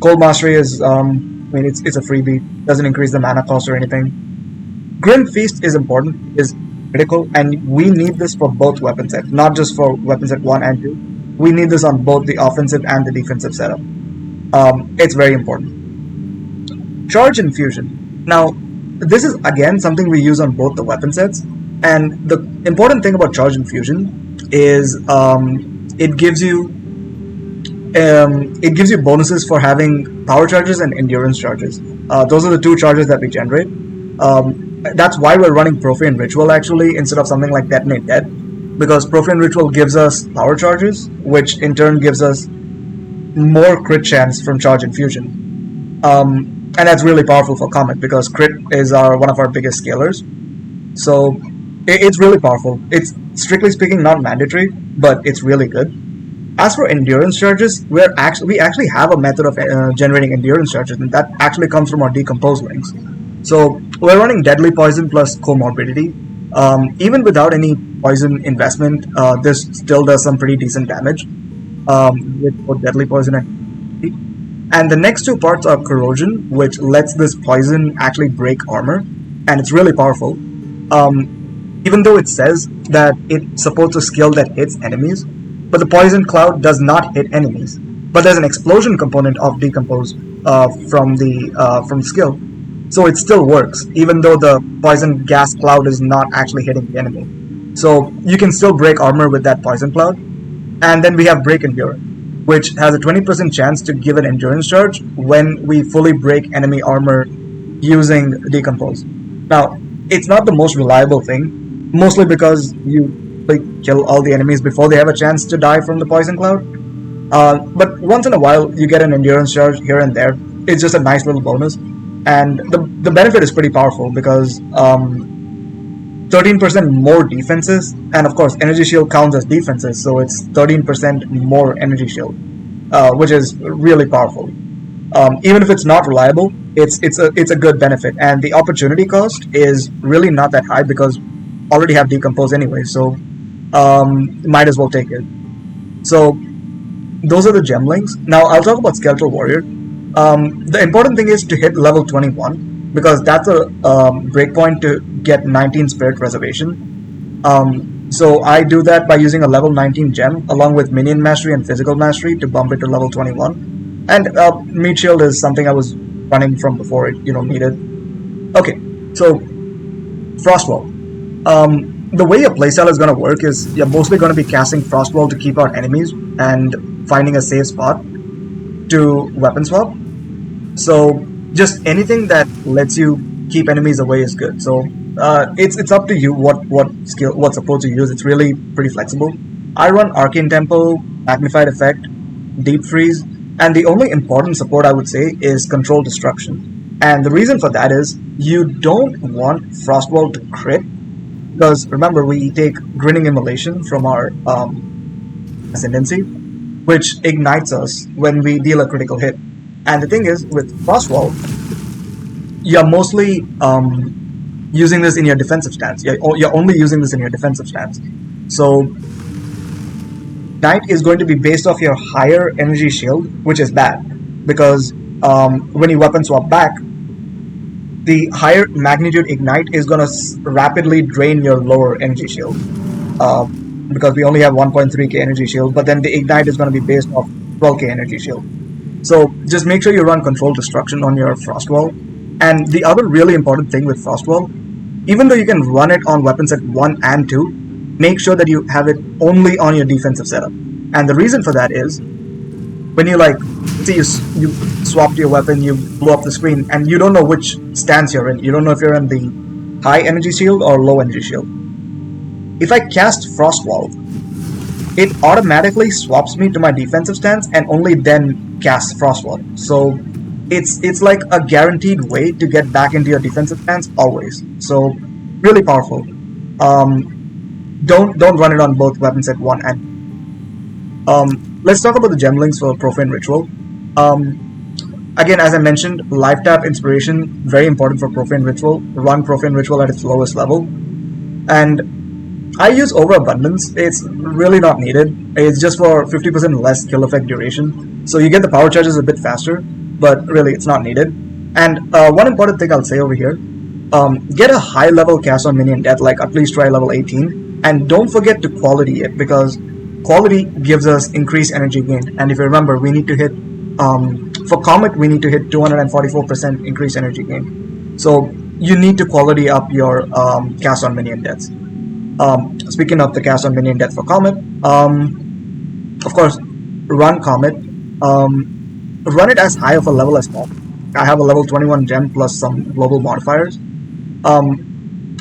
Cold Mastery is, it's a freebie. Doesn't increase the mana cost or anything. Grim Feast is important, is critical, and we need this for both weapon sets, not just for weapon set 1 and 2. We need this on both the offensive and the defensive setup. It's very important. Charge Infusion. Now, this is again something we use on both the weapon sets, and the important thing about Charge Infusion is it gives you bonuses for having power charges and endurance charges. Those are the two charges that we generate. That's why we're running Profane Ritual actually instead of something like Detonate Dead, because Profane Ritual gives us power charges, which in turn gives us more crit chance from Charge Infusion. And that's really powerful for Comet because crit is one of our biggest scalers. So it's really powerful. It's strictly speaking not mandatory, but it's really good. As for endurance charges, we actually have a method of generating endurance charges, and that actually comes from our Decompose links. So we're running Deadly Poison plus Comorbidity. Even without any poison investment, this still does some pretty decent damage with both Deadly Poison and the next two parts are Corrosion, which lets this poison actually break armor, and it's really powerful. Even though it says that it supports a skill that hits enemies, but the Poison Cloud does not hit enemies. But there's an explosion component of Decompose from the skill, so it still works, even though the Poison Gas Cloud is not actually hitting the enemy. So you can still break armor with that Poison Cloud. And then we have Break Endurance, which has a 20% chance to give an endurance charge when we fully break enemy armor using Decompose. Now, it's not the most reliable thing, mostly because you kill all the enemies before they have a chance to die from the Poison Cloud. But once in a while, you get an endurance charge here and there. It's just a nice little bonus. And the benefit is pretty powerful because 13% more defenses, and of course, Energy Shield counts as defenses, so it's 13% more Energy Shield, which is really powerful. Even if it's not reliable, it's a good benefit, and the opportunity cost is really not that high because already have Decompose anyway, so might as well take it. So those are the gem links. Now I'll talk about Skeletal Warrior. The important thing is to hit level 21 because that's a breakpoint to get 19 Spirit Reservation. So I do that by using a level 19 gem along with Minion Mastery and Physical Mastery to bump it to level 21. And Meat Shield is something I was running from before it needed. Okay, so Frostwall. the way your playstyle is going to work is you're mostly going to be casting Frostwall to keep out enemies and finding a safe spot to weapon swap. So just anything that lets you keep enemies away is good. So it's up to you what support you use. It's really pretty flexible. I run Arcane Tempo, Magnified Effect, Deep Freeze, and the only important support I would say is Control Destruction. And the reason for that is you don't want Frostwall to crit, because remember we take Grinning Immolation from our Ascendancy, which ignites us when we deal a critical hit. And the thing is, with Frostwall, you're mostly using this in your defensive stance. You're only using this in your defensive stance. So Ignite is going to be based off your higher energy shield, which is bad, because when you weapon swap back, the higher magnitude Ignite is going to rapidly drain your lower energy shield. Because we only have 1.3k energy shield, but then the Ignite is going to be based off 12k energy shield. So just make sure you run Control Destruction on your Frostwall. And the other really important thing with Frostwall, even though you can run it on weapon set 1 and 2, make sure that you have it only on your defensive setup. And the reason for that is, when you see you swap your weapon, you blow up the screen, and you don't know which stance you're in. You don't know if you're in the high energy shield or low energy shield. If I cast Frostwall, it automatically swaps me to my defensive stance and only then casts Frostwall. So it's like a guaranteed way to get back into your defensive stance always. So really powerful. Don't run it on both weapon set 1 and let's talk about the gem links for Profane Ritual. Again, as I mentioned, life tap inspiration, very important for Profane Ritual. Run Profane Ritual at its lowest level. And I use Overabundance. It's really not needed. It's just for 50% less kill effect duration. So you get the power charges a bit faster, but really it's not needed. And one important thing I'll say over here, get a high level cast on minion death, like at least try level 18. And don't forget to quality it, because quality gives us increased energy gain. And if you remember, we need to hit, for Comet, we need to hit 244% increased energy gain. So you need to quality up your cast on minion deaths. Speaking of the cast on minion death for Comet, of course, run Comet. Run it as high of a level as possible. I have a level 21 gem plus some global modifiers.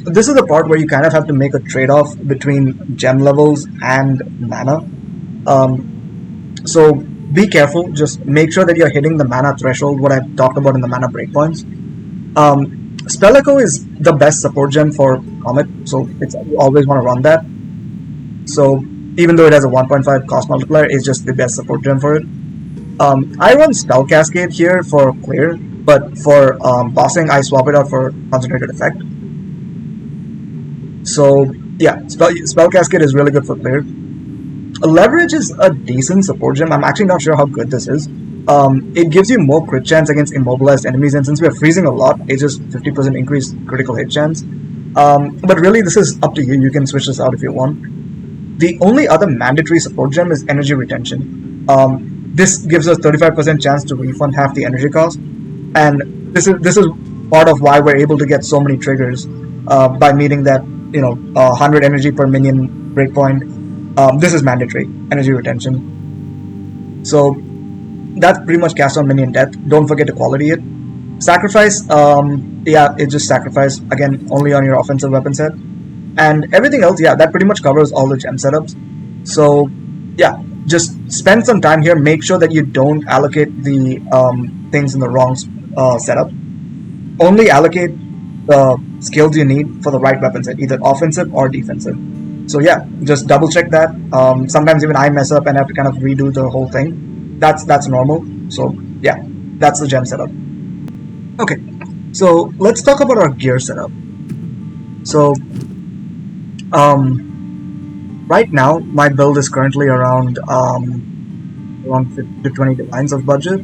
This is the part where you kind of have to make a trade-off between gem levels and mana. So be careful, just make sure that you're hitting the mana threshold, what I talked about in the mana breakpoints. Spell Echo is the best support gem for Comet, so you always want to run that. So even though it has a 1.5 cost multiplier, it's just the best support gem for it. I run Spell Cascade here for clear, but for bossing I swap it out for concentrated effect. So yeah, Spell Cascade is really good for clear. Leverage is a decent support gem. I'm actually not sure how good this is. It gives you more crit chance against immobilized enemies, and since we are freezing a lot, it's just 50% increased critical hit chance. But really, this is up to you. You can switch this out if you want. The only other mandatory support gem is Energy Retention. This gives us 35% chance to refund half the energy cost, and this is part of why we're able to get so many triggers by meeting that 100 energy per minion breakpoint. This is mandatory energy retention. So that's pretty much cast on minion death. Don't forget to quality it. Sacrifice, yeah, it's just sacrifice, again, only on your offensive weapon set. And everything else, yeah, that pretty much covers all the gem setups. So yeah, just spend some time here. Make sure that you don't allocate the things in the wrong setup. Only allocate the skills you need for the right weapon set, either offensive or defensive. So yeah, just double check that. Sometimes even I mess up and have to kind of redo the whole thing. That's normal. So yeah, that's the gem setup. Okay, so let's talk about our gear setup. So right now my build is currently around 50 to 20 divines of budget.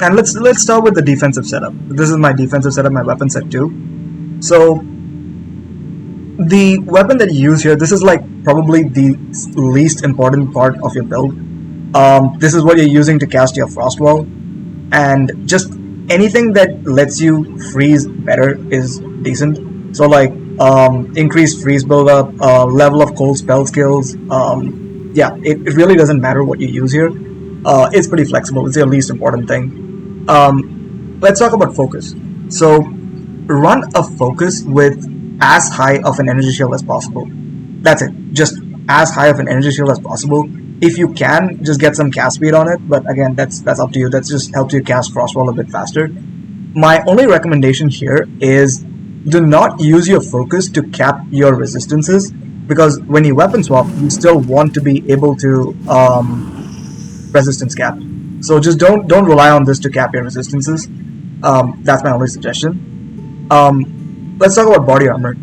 And let's start with the defensive setup. This is my defensive setup, my weapon set 2. So the weapon that you use here, this is like probably the least important part of your build. This is what you're using to cast your Frostwall, and just anything that lets you freeze better is decent. So like increased freeze buildup, level of cold spell skills. Yeah, it really doesn't matter what you use here. It's pretty flexible. It's the least important thing. Let's talk about focus. So run a focus with as high of an energy shield as possible. That's it. Just as high of an energy shield as possible. If you can, just get some cast speed on it. But again, that's up to you. That just helps you cast Frostwall a bit faster. My only recommendation here is do not use your focus to cap your resistances, because when you weapon swap, you still want to be able to resistance cap. So just don't rely on this to cap your resistances. That's my only suggestion. Let's talk about body armor.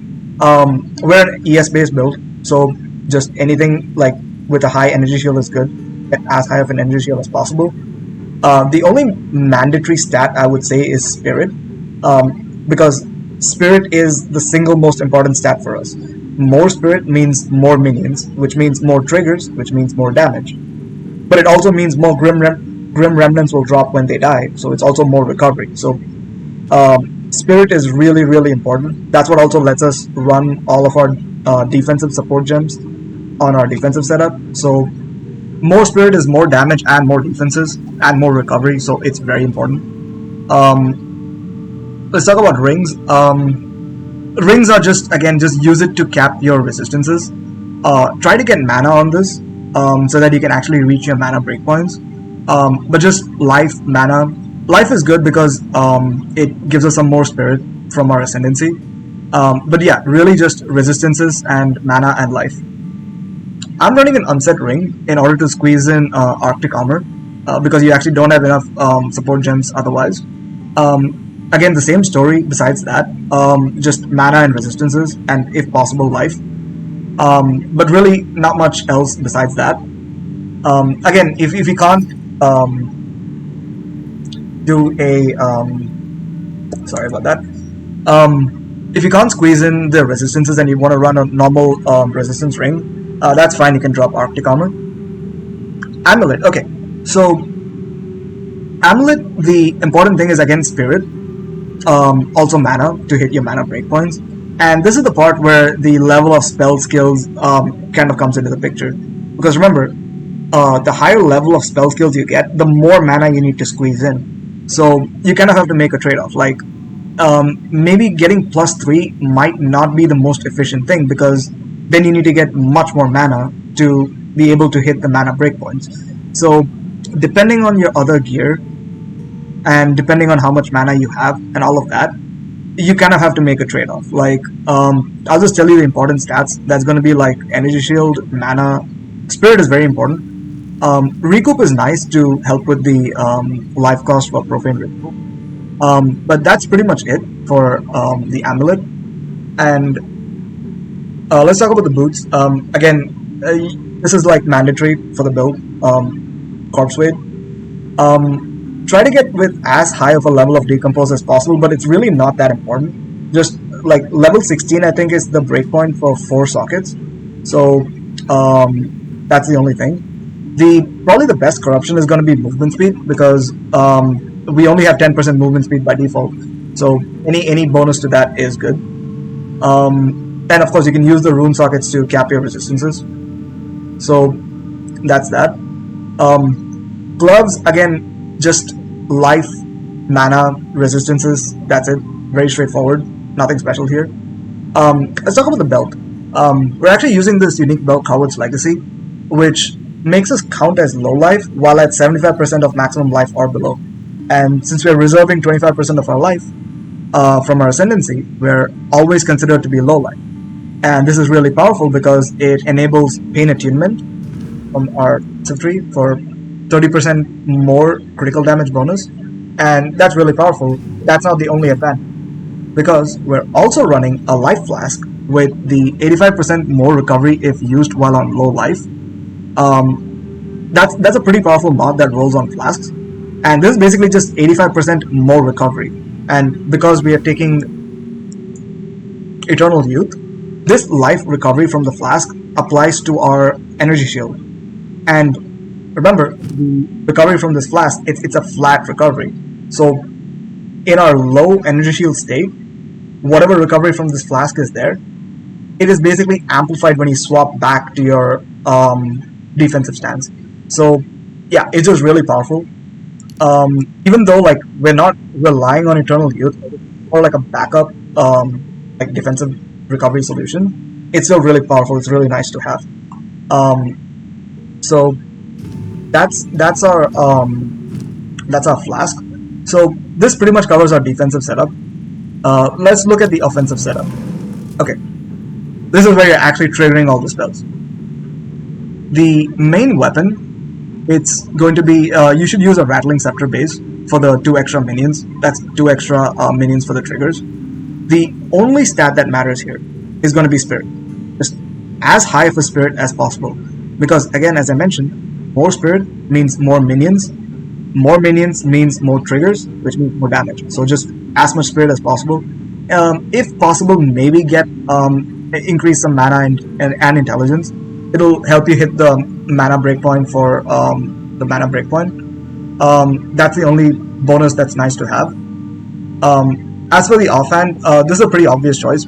We're an ES based build, so just anything like with a high energy shield is good. Get as high of an energy shield as possible. The only mandatory stat I would say is Spirit, because Spirit is the single most important stat for us. More Spirit means more minions, which means more triggers, which means more damage. But it also means more Grim Remnants will drop when they die, so it's also more recovery. So Spirit is really, really important. That's what also lets us run all of our defensive support gems on our defensive setup. So more Spirit is more damage and more defenses and more recovery, so it's very important. Let's talk about rings. Rings are just use it to cap your resistances. Try to get mana on this, so that you can actually reach your mana breakpoints. But just life, mana. Life is good because it gives us some more Spirit from our Ascendancy. But yeah, really just resistances and mana and life. I'm running an unset ring in order to squeeze in Arctic Armor, because you actually don't have enough support gems otherwise. Again, the same story besides that, just mana and resistances, and if possible, life. But really, not much else besides that. Again, if you can't do a... sorry about that. If you can't squeeze in the resistances and you want to run a normal resistance ring, that's fine, you can drop Arctic Armor. Amulet, okay. So, Amulet, the important thing is again Spirit, also mana to hit your mana breakpoints. And this is the part where the level of spell skills kind of comes into the picture. Because remember, the higher level of spell skills you get, the more mana you need to squeeze in. So, you kind of have to make a trade-off. Like, maybe getting +3 might not be the most efficient thing, because then you need to get much more mana to be able to hit the mana breakpoints. So, depending on your other gear, and depending on how much mana you have, and all of that, you kind of have to make a trade-off. Like, I'll just tell you the important stats. That's going to be like energy shield, mana, Spirit is very important. Recoup is nice to help with the life cost for Profane Ritual. But that's pretty much it for the Amulet. And let's talk about the boots. Again, this is like mandatory for the build, Corpse Weight. Try to get with as high of a level of Decompose as possible, but it's really not that important. Just like level 16, I think, is the breakpoint for 4 sockets. So that's the only thing. Probably the best corruption is going to be movement speed, because we only have 10% movement speed by default. So any bonus to that is good. And of course, you can use the rune sockets to cap your resistances. So that's that. Gloves, again, just life, mana, resistances. That's it. Very straightforward. Nothing special here. Let's talk about the belt. We're actually using this unique belt, Coward's Legacy, which makes us count as low life while at 75% of maximum life or below. And since we're reserving 25% of our life from our Ascendancy, we're always considered to be low life. And this is really powerful because it enables Pain Attunement from our tree for 30% more critical damage bonus. And that's really powerful. That's not the only advantage, because we're also running a Life Flask with the 85% more recovery if used while on low life. That's a pretty powerful mod that rolls on flasks, and this is basically just 85% more recovery. And because we are taking Eternal Youth, this life recovery from the flask applies to our energy shield. And remember, the recovery from this flask, it's a flat recovery. So in our low energy shield state, whatever recovery from this flask is there, it is basically amplified when you swap back to your defensive stance. So yeah, it's just really powerful. Even though like we're not relying on Eternal Youth or like a backup like defensive recovery solution, it's still really powerful. It's really nice to have. So that's our flask. So this pretty much covers our defensive setup. Let's look at the offensive setup. Okay, this is where you're actually triggering all the spells. The main weapon, it's going to be, you should use a Rattling Scepter base for the 2 extra minions. That's 2 extra minions for the triggers. The only stat that matters here is going to be Spirit. Just as high of a Spirit as possible. Because again, as I mentioned, more Spirit means more minions. More minions means more triggers, which means more damage. So just as much Spirit as possible. If possible, maybe get increase some mana and intelligence. It'll help you hit the mana breakpoint for the mana breakpoint. That's the only bonus that's nice to have. As for the offhand, this is a pretty obvious choice.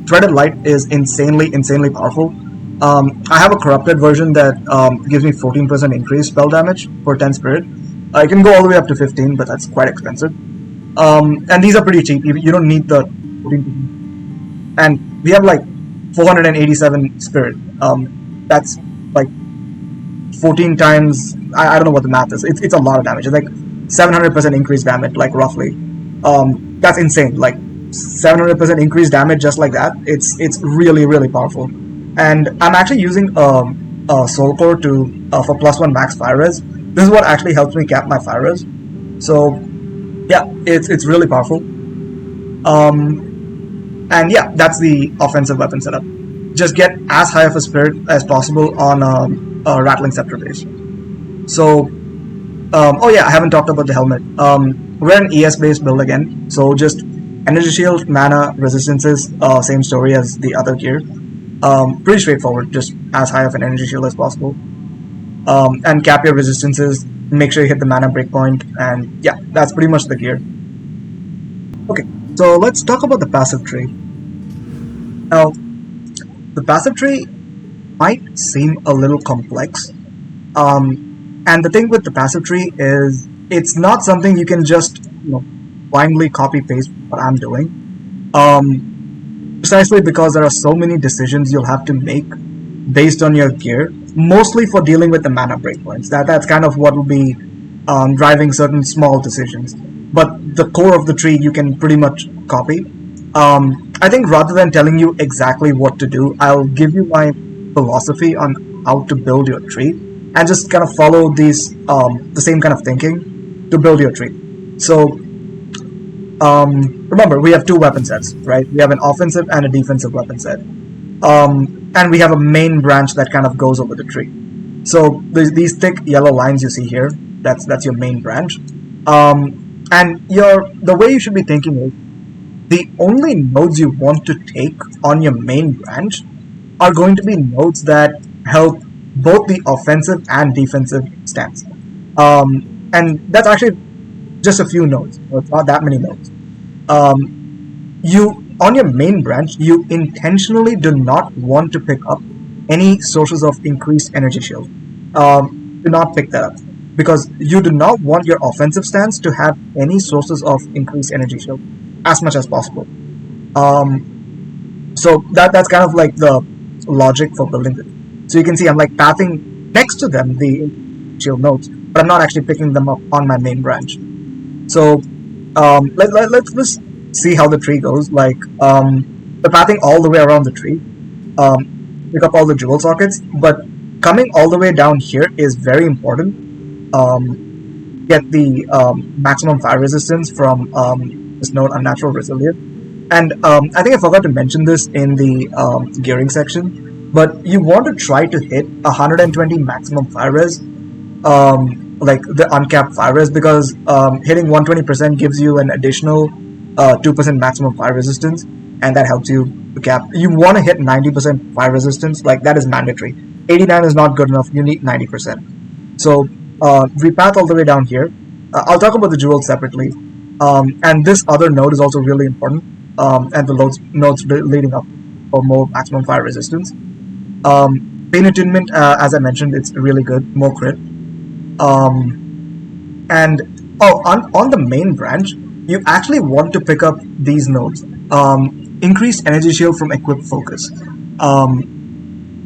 Threaded Light is insanely powerful. I have a corrupted version that gives me 14% increased spell damage for 10 Spirit. I can go all the way up to 15, but that's quite expensive. And these are pretty cheap. You don't need the 14%. And we have like 487 Spirit. That's like 14 times. I don't know what the math is. It's a lot of damage. It's like 700% increased damage, like roughly. That's insane. Like 700% increased damage just like that. It's really powerful. And I'm actually using a Soul Core to for +1 max fire res. This is what actually helps me cap my fire res. So yeah, it's really powerful. And yeah, that's the offensive weapon setup. Just get as high of a Spirit as possible on a Rattling Scepter base. So, oh yeah, I haven't talked about the helmet. We're an ES based build again, so just Energy Shield, Mana, Resistances, same story as the other gear. Pretty straightforward, just as high of an Energy Shield as possible. And cap your Resistances, make sure you hit the Mana breakpoint, and yeah, that's pretty much the gear. Okay, so let's talk about the passive tree. Now, the passive tree might seem a little complex, and the thing with the passive tree is it's not something you can just blindly copy paste what I'm doing. Precisely because there are so many decisions you'll have to make based on your gear, mostly for dealing with the mana breakpoints. That's kind of what will be driving certain small decisions. But the core of the tree you can pretty much copy. I think rather than telling you exactly what to do, I'll give you my philosophy on how to build your tree and just kind of follow these the same kind of thinking to build your tree. So remember, we have 2 weapon sets, right? We have an offensive and a defensive weapon set. And we have a main branch that kind of goes over the tree. So these thick yellow lines you see here, that's your main branch. And the way you should be thinking is, the only nodes you want to take on your main branch are going to be nodes that help both the offensive and defensive stance. And that's actually just a few nodes, it's not that many nodes. On your main branch, you intentionally do not want to pick up any sources of increased energy shield. Do not pick that up, because you do not want your offensive stance to have any sources of increased energy shield as much as possible. So that's kind of like the logic for building this. So you can see I'm like pathing next to them the shield nodes, but I'm not actually picking them up on my main branch. So let's just see how the tree goes. Like the pathing all the way around the tree, pick up all the jewel sockets, but coming all the way down here is very important. Get the maximum fire resistance from this node Unnatural Resilient. And I think I forgot to mention this in the gearing section, but you want to try to hit 120 maximum fire res, like the uncapped fire res, because hitting 120% gives you an additional 2% maximum fire resistance, and that helps you cap. You want to hit 90% fire resistance, like that is mandatory. 89 is not good enough, you need 90%. So we path all the way down here. I'll talk about the jewels separately. And this other node is also really important. and the nodes leading up for more maximum fire resistance. Pain attunement, as I mentioned, it's really good, more crit. And on the main branch, you actually want to pick up these nodes. Increased energy shield from equipped focus.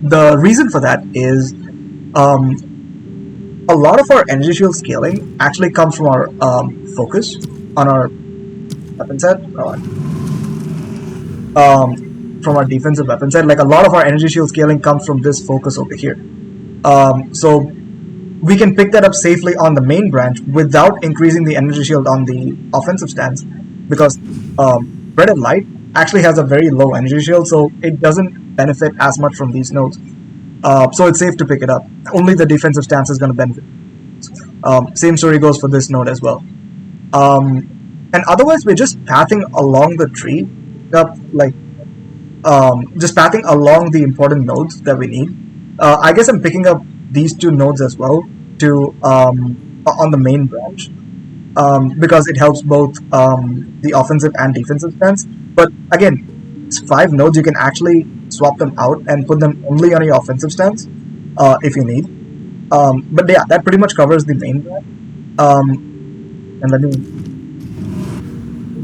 The reason for that is a lot of our energy shield scaling actually comes from our focus on our weapon set. From our defensive weapon set, like a lot of our energy shield scaling comes from this focus over here. So we can pick that up safely on the main branch without increasing the energy shield on the offensive stance, because Red and Light actually has a very low energy shield, so it doesn't benefit as much from these nodes. So it's safe to pick it up. Only the defensive stance is going to benefit. Same story goes for this node as well. And otherwise, we're just pathing along the tree, just pathing along the important nodes that we need. I guess I'm picking up these two nodes as well to on the main branch, because it helps both the offensive and defensive stance. But again, it's 5 nodes. You can actually swap them out and put them only on your offensive stance if you need. But yeah, that pretty much covers the main branch. And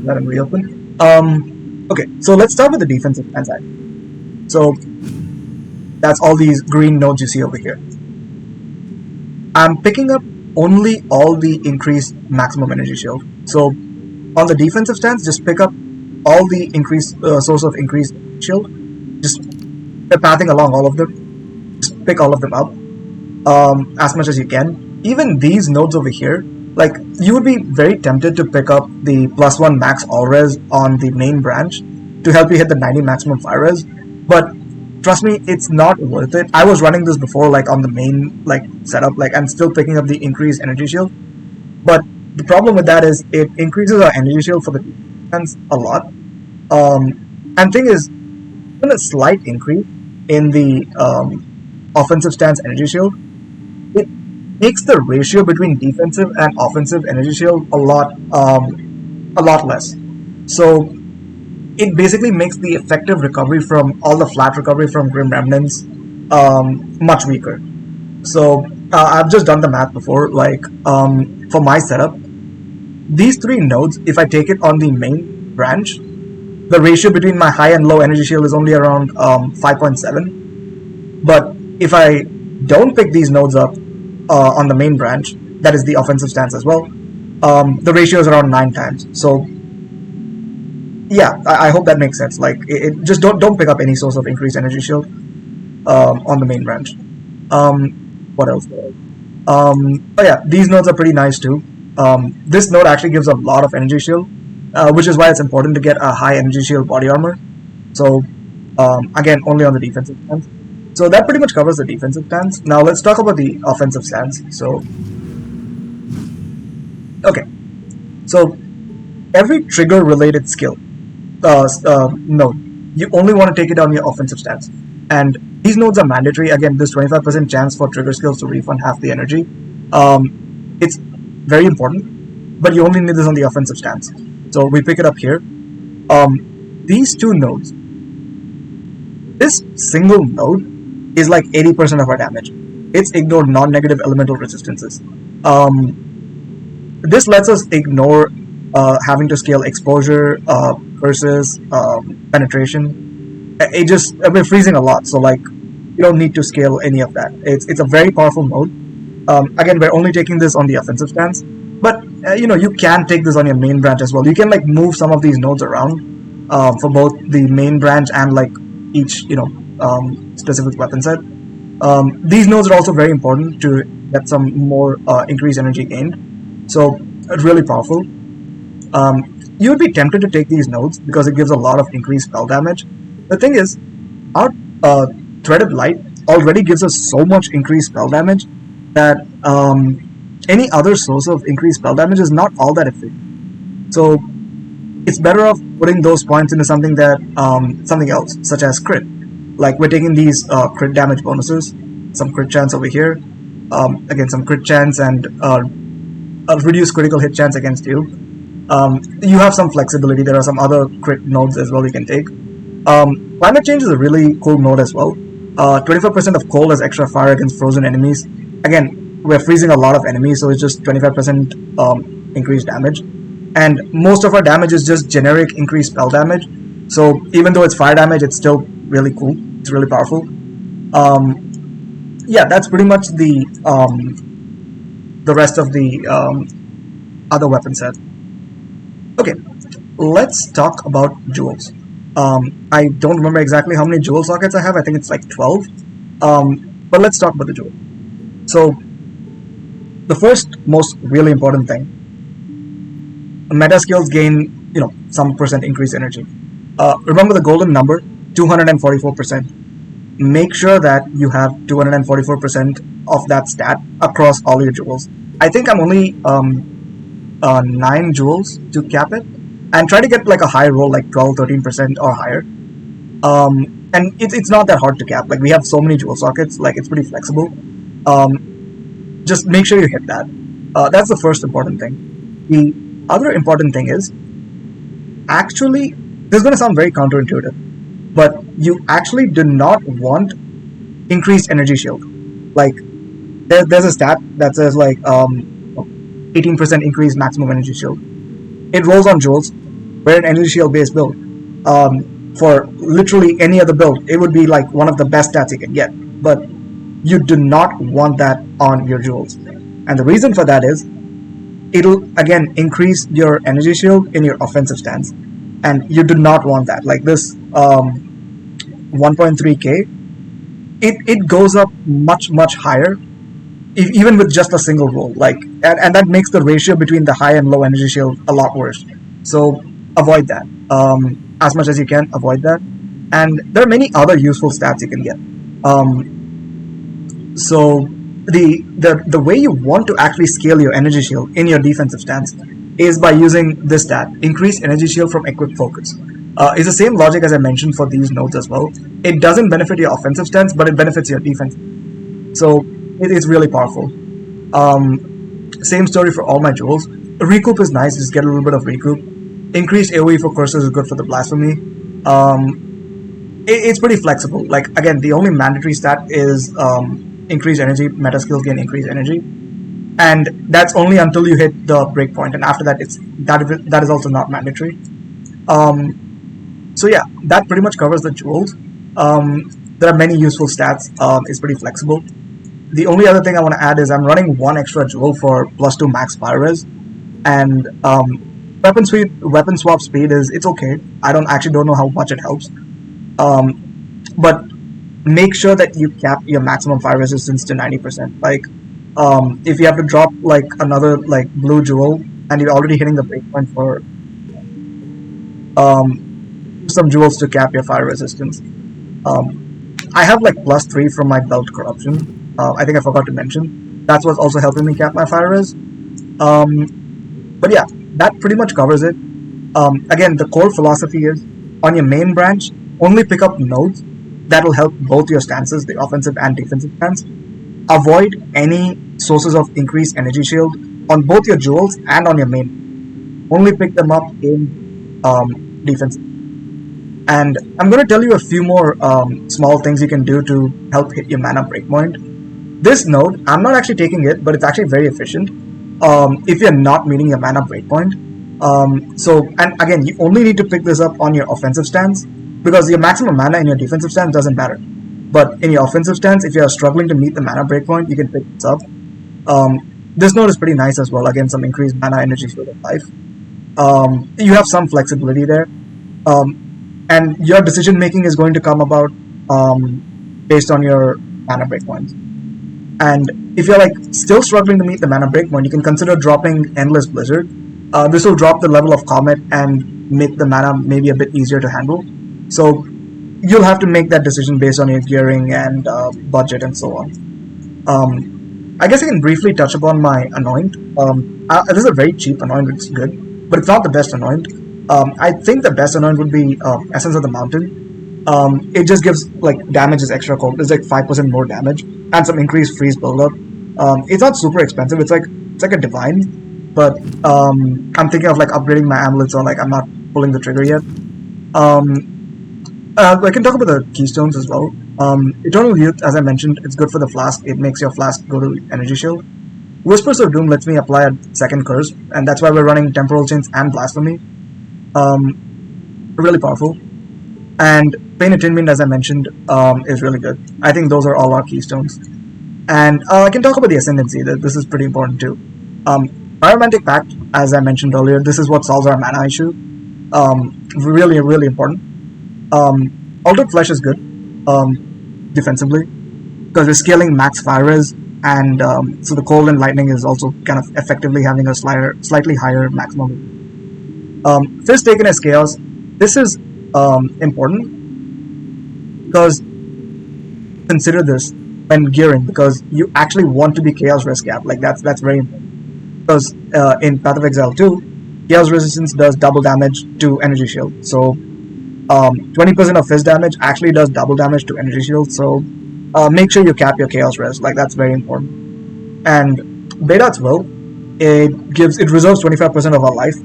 let him reopen. Okay, so let's start with the defensive stance. So that's all these green nodes you see over here. I'm picking up only all the increased maximum energy shield. So on the defensive stance, just pick up all the increased source of increased shield. Just pathing along all of them. Just pick all of them up as much as you can. Even these nodes over here, like, you would be very tempted to pick up the +1 max all res on the main branch to help you hit the 90 maximum fire res, but trust me, it's not worth it. I was running this before, like on the main setup, and still picking up the increased energy shield. But the problem with that is it increases our energy shield for the defense a lot. And thing is, even a slight increase in the offensive stance energy shield, it makes the ratio between defensive and offensive energy shield a lot less. So it basically makes the effective recovery from all the flat recovery from Grim Remnants much weaker. So I've just done the math before, for my setup, these 3 nodes, if I take it on the main branch, the ratio between my high and low energy shield is only around 5.7. But if I don't pick these nodes up on the main branch, that is the offensive stance as well, the ratio is around 9 times. So yeah, I hope that makes sense. Just don't pick up any source of increased energy shield on the main branch. What else? Oh yeah, these nodes are pretty nice too. This node actually gives a lot of energy shield, which is why it's important to get a high energy shield body armor. So again, only on the defensive stance. So that pretty much covers the defensive stance. Now let's talk about the offensive stance. So okay, so every trigger related skill node, you only want to take it on your offensive stance, and these nodes are mandatory. Again, this 25% chance for trigger skills to refund half the energy. It's very important, but you only need this on the offensive stance. So we pick it up here. These 2 nodes, this single node is like 80% of our damage. It's ignored non-negative elemental resistances. This lets us ignore having to scale exposure, curses, penetration. We're freezing a lot, so you don't need to scale any of that. It's a very powerful node. Again, we're only taking this on the offensive stance, but you can take this on your main branch as well. You can move some of these nodes around for both the main branch and each specific weapon set. These nodes are also very important to get some more increased energy gained. So it's really powerful. You would be tempted to take these nodes because it gives a lot of increased spell damage. The thing is, our Threaded Light already gives us so much increased spell damage that any other source of increased spell damage is not all that effective. So it's better off putting those points into something else, such as crit. We're taking these crit damage bonuses, some crit chance over here, again some crit chance and a reduced critical hit chance against you. You have some flexibility. There are some other crit nodes as well you can take. Climate change is a really cool node as well. 25% of cold has extra fire against frozen enemies. Again, we're freezing a lot of enemies, so it's just 25% increased damage. And most of our damage is just generic increased spell damage. So even though it's fire damage, it's still really cool. It's really powerful. Yeah, that's pretty much the rest of the other weapon set. Okay, let's talk about jewels. I don't remember exactly how many jewel sockets I have. I think it's like 12. But let's talk about the jewel. So, the first most really important thing, meta skills gain, some percent increased energy. Remember the golden number, 244%. Make sure that you have 244% of that stat across all your jewels. I think I'm only 9 jewels to cap it, and try to get like a high roll, like 12-13% or higher. And it's not that hard to cap. Like, we have so many jewel sockets, like it's pretty flexible. Just make sure you hit that. That's the first important thing. The other important thing is, actually, this is going to sound very counterintuitive, but you actually do not want increased energy shield. Like, there's a stat that says like 18% increased maximum energy shield. It rolls on jewels. We're an energy shield based build. For literally any other build, it would be like one of the best stats you can get. But you do not want that on your jewels. And the reason for that is, it'll again increase your energy shield in your offensive stance. And you do not want that. Like this 1.3k, it goes up much higher, even with just a single roll. Like, and that makes the ratio between the high and low energy shield a lot worse. So avoid that. As much as you can, avoid that. And there are many other useful stats you can get. So the way you want to actually scale your energy shield in your defensive stance is by using this stat, increase energy shield from equipped focus. It's the same logic as I mentioned for these nodes as well. It doesn't benefit your offensive stance, but it benefits your defense. So it is really powerful. Same story for all my jewels. Recoup is nice, just get a little bit of recoup. Increased AoE for cursors is good for the blasphemy. It's pretty flexible. Like, again, the only mandatory stat is increased energy, meta skills gain increased energy. And that's only until you hit the breakpoint, and after that, that is also not mandatory. So yeah, that pretty much covers the jewels. There are many useful stats. It's pretty flexible. The only other thing I want to add is I'm running one extra jewel for +2 max fire res, and weapon swap speed it's okay. I actually don't know how much it helps, but make sure that you cap your maximum fire resistance to 90%. Like, if you have to drop like another like blue jewel and you're already hitting the breakpoint for some jewels to cap your fire resistance. I have like +3 from my belt corruption. I think I forgot to mention. That's what's also helping me cap my fire res. But yeah, that pretty much covers it. Again, the core philosophy is, on your main branch, only pick up nodes that will help both your stances, the offensive and defensive stance. Avoid any sources of increased energy shield on both your jewels and on your main. Only pick them up in defensive. And I'm going to tell you a few more small things you can do to help hit your mana breakpoint. This node, I'm not actually taking it, but it's actually very efficient if you're not meeting your mana breakpoint. And again, you only need to pick this up on your offensive stance, because your maximum mana in your defensive stance doesn't matter. But in your offensive stance, if you're struggling to meet the mana breakpoint, you can pick this up. This node is pretty nice as well. Again, some increased mana, energy, shield of life. You have some flexibility there. And your decision making is going to come about based on your mana breakpoints. And if you're like still struggling to meet the mana breakpoint, you can consider dropping Endless Blizzard. This will drop the level of Comet and make the mana maybe a bit easier to handle. So you'll have to make that decision based on your gearing and budget and so on. I guess I can briefly touch upon my Anoint. This is a very cheap Anoint, it's good, but it's not the best Anoint. I think the best Anoint would be Essence of the Mountain. It just gives like damage is extra cold. It's like 5% more damage and some increased freeze buildup. It's not super expensive. It's like a divine, but I'm thinking of like upgrading my amulets, or like I'm not pulling the trigger yet. I can talk about the keystones as well. Eternal Youth, as I mentioned, it's good for the flask. It makes your flask go to energy shield. Whispers of Doom lets me apply a second curse, and that's why we're running Temporal Chains and Blasphemy. Really powerful. And Pain Attunement, as I mentioned, is really good. I think those are all our keystones. And I can talk about the Ascendancy. This is pretty important too. Pyromantic Pact, as I mentioned earlier, this is what solves our mana issue. Really, really important. Altered Flesh is good defensively, because we're scaling max fire res, and so the Cold and Lightning is also kind of effectively having a slightly higher maximum. Fist taken as Chaos. This is important because consider this when gearing, because you actually want to be Chaos Res Cap. Like that's very important, because in Path of Exile 2, Chaos Resistance does double damage to Energy Shield. So 20% of Fist damage actually does double damage to Energy Shield. So make sure you cap your Chaos Res. Like that's very important. And Bedat's Will, it reserves 25% of our life.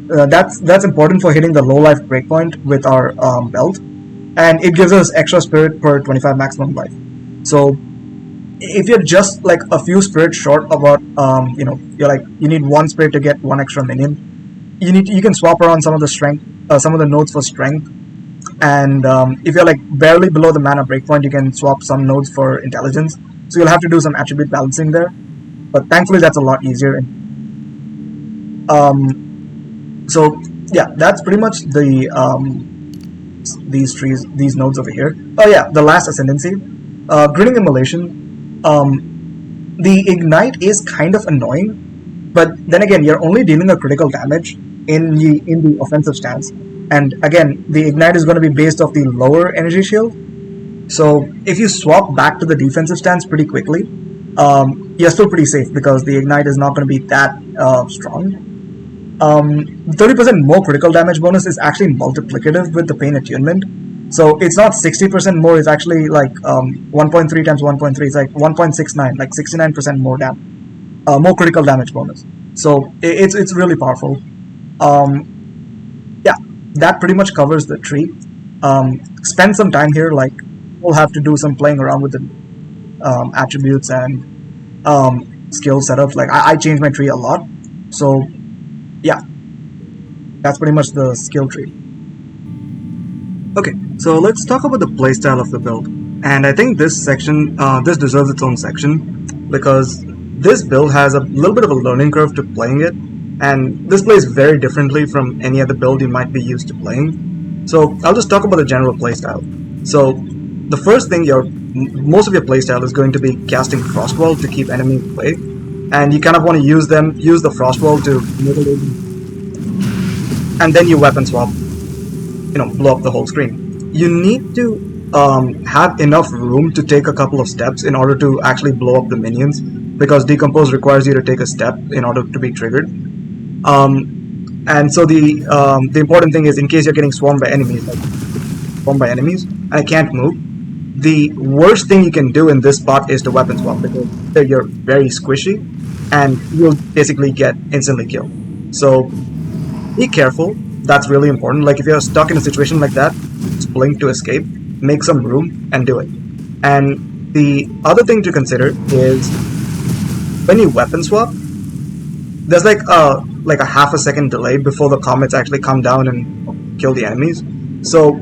That's important for hitting the low life breakpoint with our belt, and it gives us extra spirit per 25 maximum life. So if you're just like a few spirits short about you need one spirit to get one extra minion, you can swap around some of the strength, some of the nodes for strength, and if you're like barely below the mana breakpoint, you can swap some nodes for intelligence. So you'll have to do some attribute balancing there, but thankfully that's a lot easier. So yeah, that's pretty much the these nodes over here. Oh yeah, the last Ascendancy, Grinning Immolation. The Ignite is kind of annoying, but then again, you're only dealing a critical damage in the offensive stance, and again, the Ignite is going to be based off the lower energy shield. So if you swap back to the defensive stance pretty quickly, you're still pretty safe, because the Ignite is not going to be that strong. 30% more critical damage bonus is actually multiplicative with the Pain Attunement. So it's not 60% more, it's actually like 1.3 times 1.3, it's like 1.69, like 69% more more critical damage bonus. So it's really powerful. Yeah, that pretty much covers the tree. Spend some time here, like we'll have to do some playing around with the attributes and skill setups. Like I changed my tree a lot, so yeah, that's pretty much the skill tree. Okay, so let's talk about the playstyle of the build. And I think this section, this deserves its own section, because this build has a little bit of a learning curve to playing it, and this plays very differently from any other build you might be used to playing. So I'll just talk about the general playstyle. So the first thing, most of your playstyle is going to be casting Frostwall to keep enemies away, and you kind of want to use the Frostwall to mitigate them, and then you weapon swap, blow up the whole screen. You need to have enough room to take a couple of steps in order to actually blow up the minions, because Decompose requires you to take a step in order to be triggered. And so the important thing is, in case you're getting swarmed by enemies, and I can't move, the worst thing you can do in this spot is to weapon swap, because you're very squishy and you'll basically get instantly killed. So be careful. That's really important. Like if you're stuck in a situation like that, just blink to escape, make some room, and do it. And the other thing to consider is, when you weapon swap, there's like a half a second delay before the comets actually come down and kill the enemies. So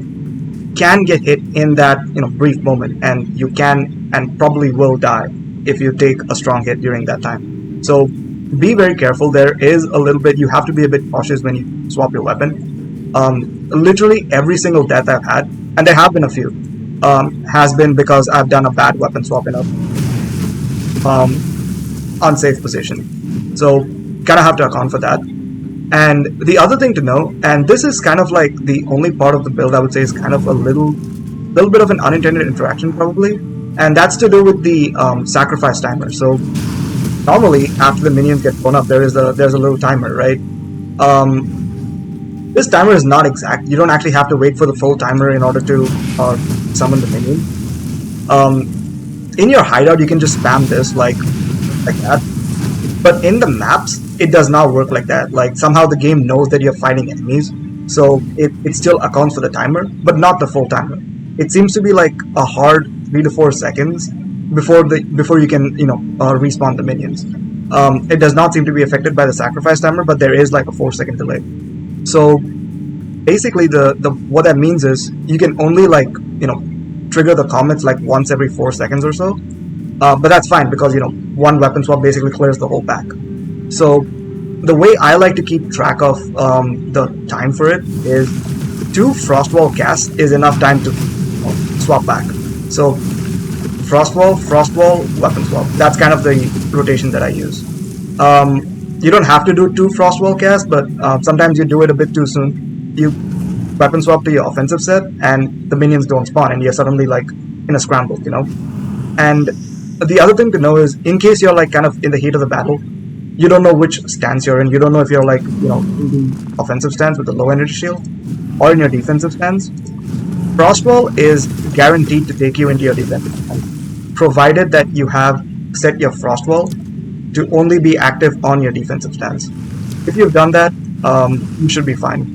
can get hit in that brief moment, and you can and probably will die if you take a strong hit during that time. So be very careful. There is a little bit, you have to be a bit cautious when you swap your weapon. Literally every single death I've had, and there have been a few, has been because I've done a bad weapon swap in a unsafe position. So kind of have to account for that. And the other thing to know, and this is kind of like the only part of the build I would say is kind of a little bit of an unintended interaction probably, and that's to do with the sacrifice timer. So normally after the minions get blown up, there's a little timer, right? This timer is not exact. You don't actually have to wait for the full timer in order to summon the minion. In your hideout, you can just spam this like that. But in the maps, it does not work like that. Like somehow the game knows that you're fighting enemies, so it still accounts for the timer, but not the full timer. It seems to be like a hard 3 to 4 seconds before you can respawn the minions. It does not seem to be affected by the sacrifice timer, but there is like a 4 second delay. So basically, the what that means is you can only trigger the comets like once every 4 seconds or so. But that's fine because one weapon swap basically clears the whole pack. So the way I like to keep track of the time for it is 2 Frostwall casts is enough time to swap back. So Frostwall, weapon swap. That's kind of the rotation that I use. You don't have to do 2 Frostwall casts, but sometimes you do it a bit too soon. You weapon swap to your offensive set, and the minions don't spawn, and you're suddenly like in a scramble, And the other thing to know is, in case you're like kind of in the heat of the battle, you don't know which stance you're in. You don't know if you're like in the offensive stance with the low energy shield, or in your defensive stance. Frostwall is guaranteed to take you into your defensive stance, provided that you have set your Frostwall to only be active on your defensive stance. If you've done that, you should be fine.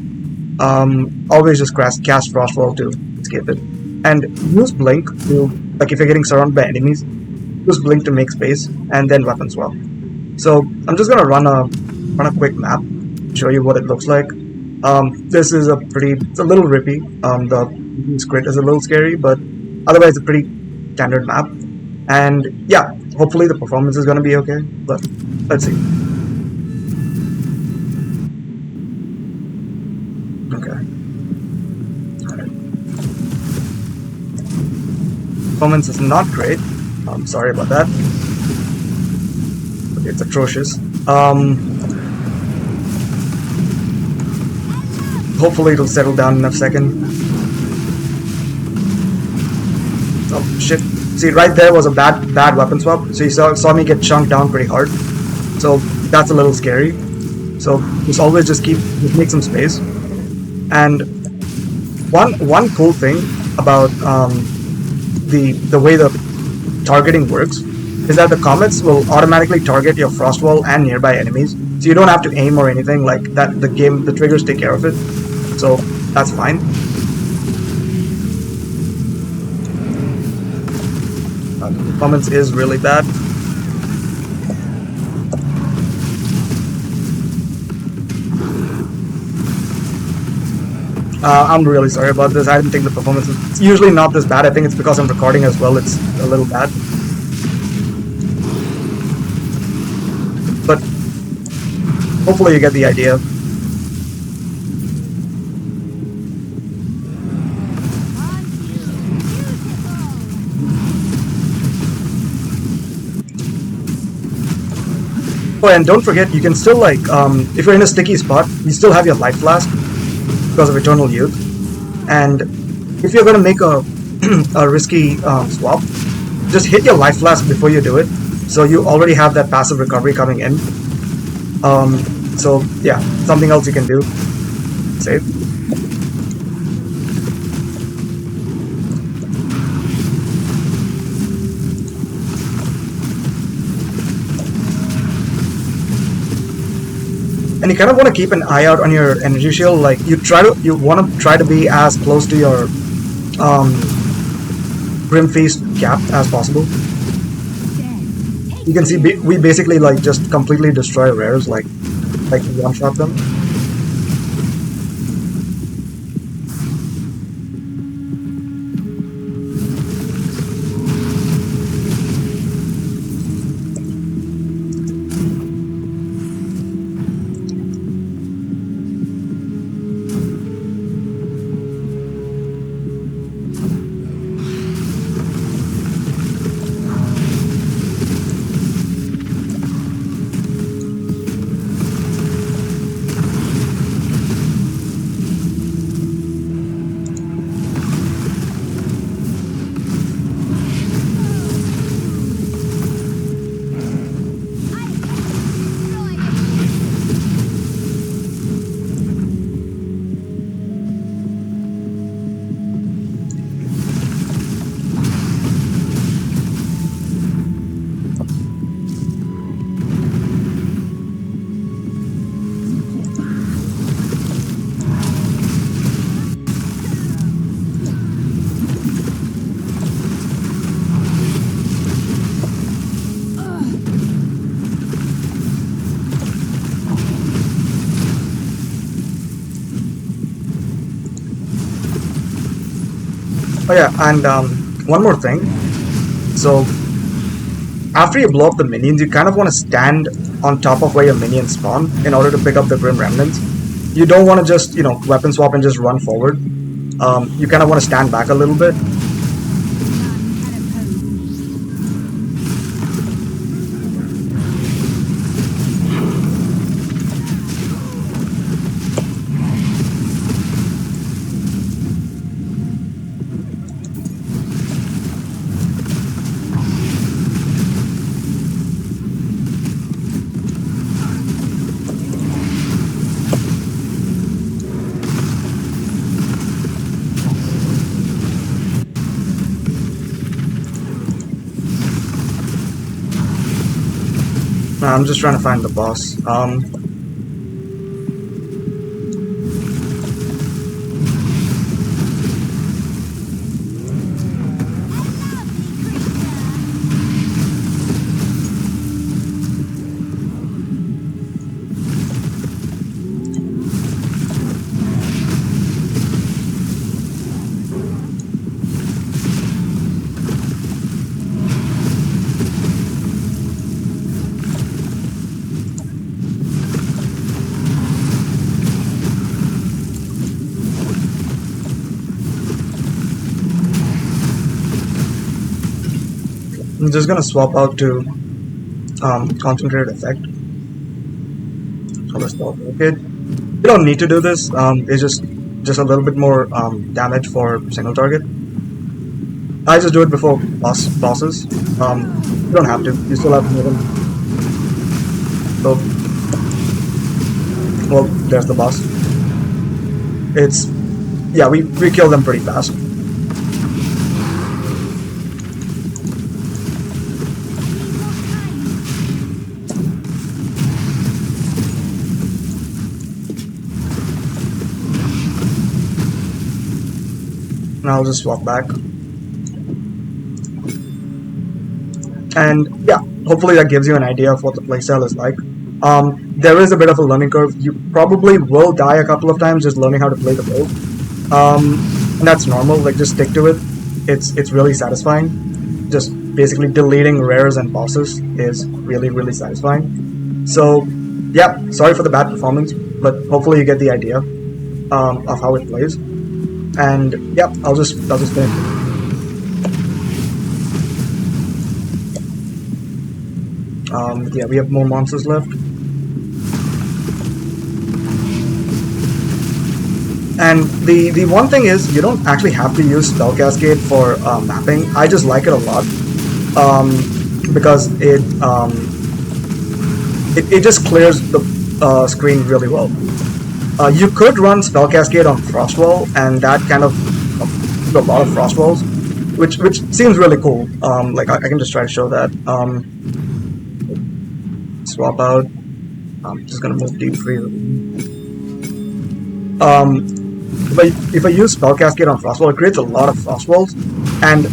Always just cast Frostwall to escape it. And use Blink to, like if you're getting surrounded by enemies, use Blink to make space, and then weapon swap. So I'm just gonna run a quick map, show you what it looks like. This is it's a little rippy. The script is a little scary, but otherwise a pretty standard map. And yeah, hopefully the performance is gonna be okay, but let's see. Okay. Performance is not great. I'm sorry about that. Okay, it's atrocious. Hopefully it'll settle down in a second. Oh shit. See, right there was a bad weapon swap. So you saw me get chunked down pretty hard. So that's a little scary. So just always just make some space. And one cool thing about the way the targeting works is that the comets will automatically target your Frostwall and nearby enemies, so you don't have to aim or anything like that. The triggers take care of it, so that's fine. The performance is really bad. I'm really sorry about this. I didn't think the performance is... It's usually not this bad. I think it's because I'm recording as well. It's a little bad. But hopefully you get the idea. Oh, and don't forget, you can still like, if you're in a sticky spot, you still have your life flask because of Eternal Youth. And if you're going to make a risky swap, just hit your life flask before you do it, so you already have that passive recovery coming in. So yeah, something else you can do. Save. And you kind of want to keep an eye out on your energy shield. Like you want to try to be as close to your Grim Feast cap as possible. You can see we basically like just completely destroy rares, like one shot them. Oh yeah, and one more thing. So after you blow up the minions, you kind of want to stand on top of where your minions spawn in order to pick up the Grim Remnants. You don't want to just, weapon swap and just run forward. You kind of want to stand back a little bit. I'm just trying to find the boss. I'm just gonna swap out to concentrated effect. Okay. You don't need to do this. It's just a little bit more damage for single target. I just do it before bosses. You don't have to. You still have more than. So, well, there's the boss. We kill them pretty fast. And I'll just walk back. And yeah, hopefully that gives you an idea of what the playstyle is like. There is a bit of a learning curve. You probably will die a couple of times just learning how to play the build. And that's normal, like just stick to it. It's really satisfying. Just basically deleting rares and bosses is really satisfying. So yeah, sorry for the bad performance, but hopefully you get the idea of how it plays. And yeah, I'll just finish. Yeah, we have more monsters left. And the one thing is, you don't actually have to use Spell Cascade for mapping. I just like it a lot because it just clears the screen really well. You could run Spell Cascade on Frostwall, and that kind of do a lot of Frostwalls, which seems really cool. Like I can just try to show that. Swap out. I'm just gonna move deep freeze. If I use Spell Cascade on Frostwall, it creates a lot of Frostwalls, and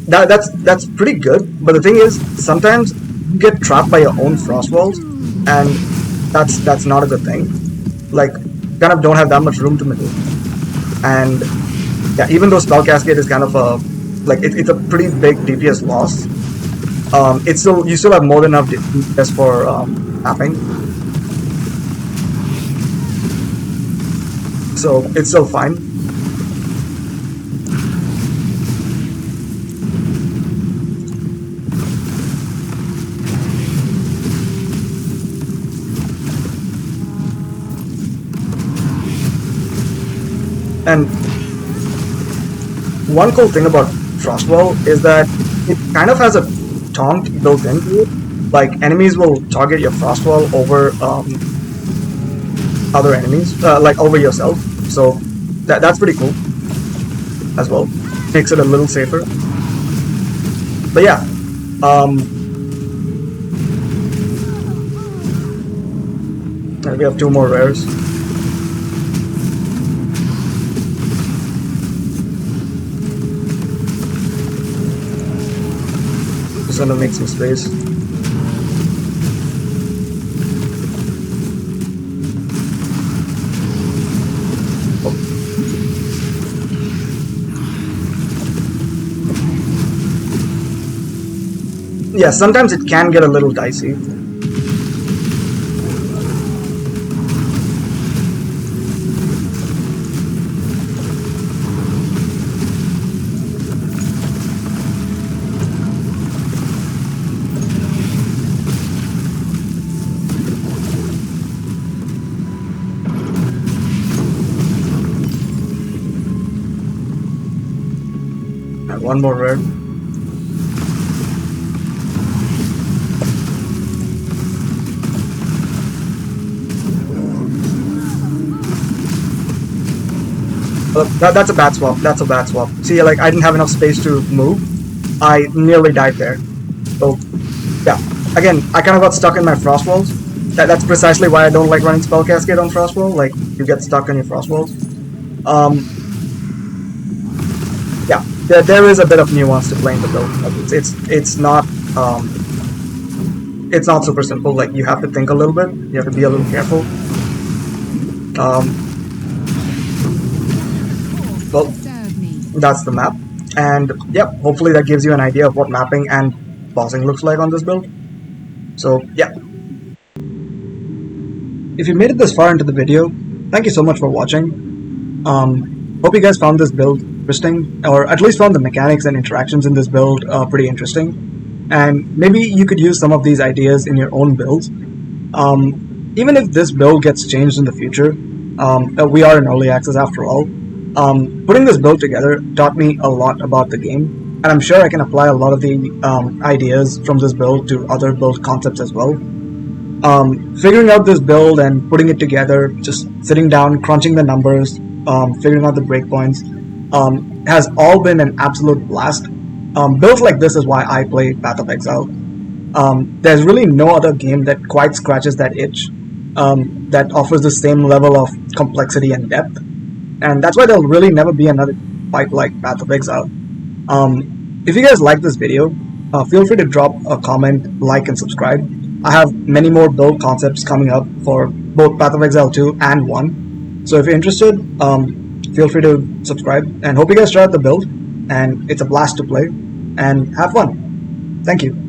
that's pretty good. But the thing is, sometimes you get trapped by your own Frostwalls, and that's not a good thing. Like, kind of don't have that much room to maneuver. And yeah, even though Spell Cascade is kind of it's a pretty big DPS loss. You still have more than enough DPS for mapping. So it's still fine. And one cool thing about Frostwall is that it kind of has a taunt built into it. Like, enemies will target your Frostwall over other enemies, like over yourself. So that's pretty cool as well. Makes it a little safer. But yeah, and we have 2 more rares. Just gonna make some space. Yeah, sometimes it can get a little dicey. One more red. That's a bad swap. That's a bad swap. See, like, I didn't have enough space to move. I nearly died there. So, yeah. Again, I kind of got stuck in my frost walls. That's precisely why I don't like running Spell Cascade on frost wall. Like, you get stuck on your frost walls. Yeah, there is a bit of nuance to playing the build. It's not super simple. Like, you have to think a little bit. You have to be a little careful. Well, that's the map, and yeah, hopefully that gives you an idea of what mapping and bossing looks like on this build. So yeah, if you made it this far into the video, thank you so much for watching. Hope you guys found this build interesting, or at least found the mechanics and interactions in this build pretty interesting, and maybe you could use some of these ideas in your own builds. Even if this build gets changed in the future, we are in early access after all. Putting this build together taught me a lot about the game, and I'm sure I can apply a lot of the ideas from this build to other build concepts as well. Figuring out this build and putting it together, just sitting down, crunching the numbers, figuring out the breakpoints, has all been an absolute blast. Builds like this is why I play Path of Exile. There's really no other game that quite scratches that itch, that offers the same level of complexity and depth, and that's why there'll really never be another fight like Path of Exile. If you guys like this video, feel free to drop a comment, like, and subscribe. I have many more build concepts coming up for both Path of Exile 2 and 1, so if you're interested, feel free to subscribe, and hope you guys try out the build, and it's a blast to play, and have fun. Thank you.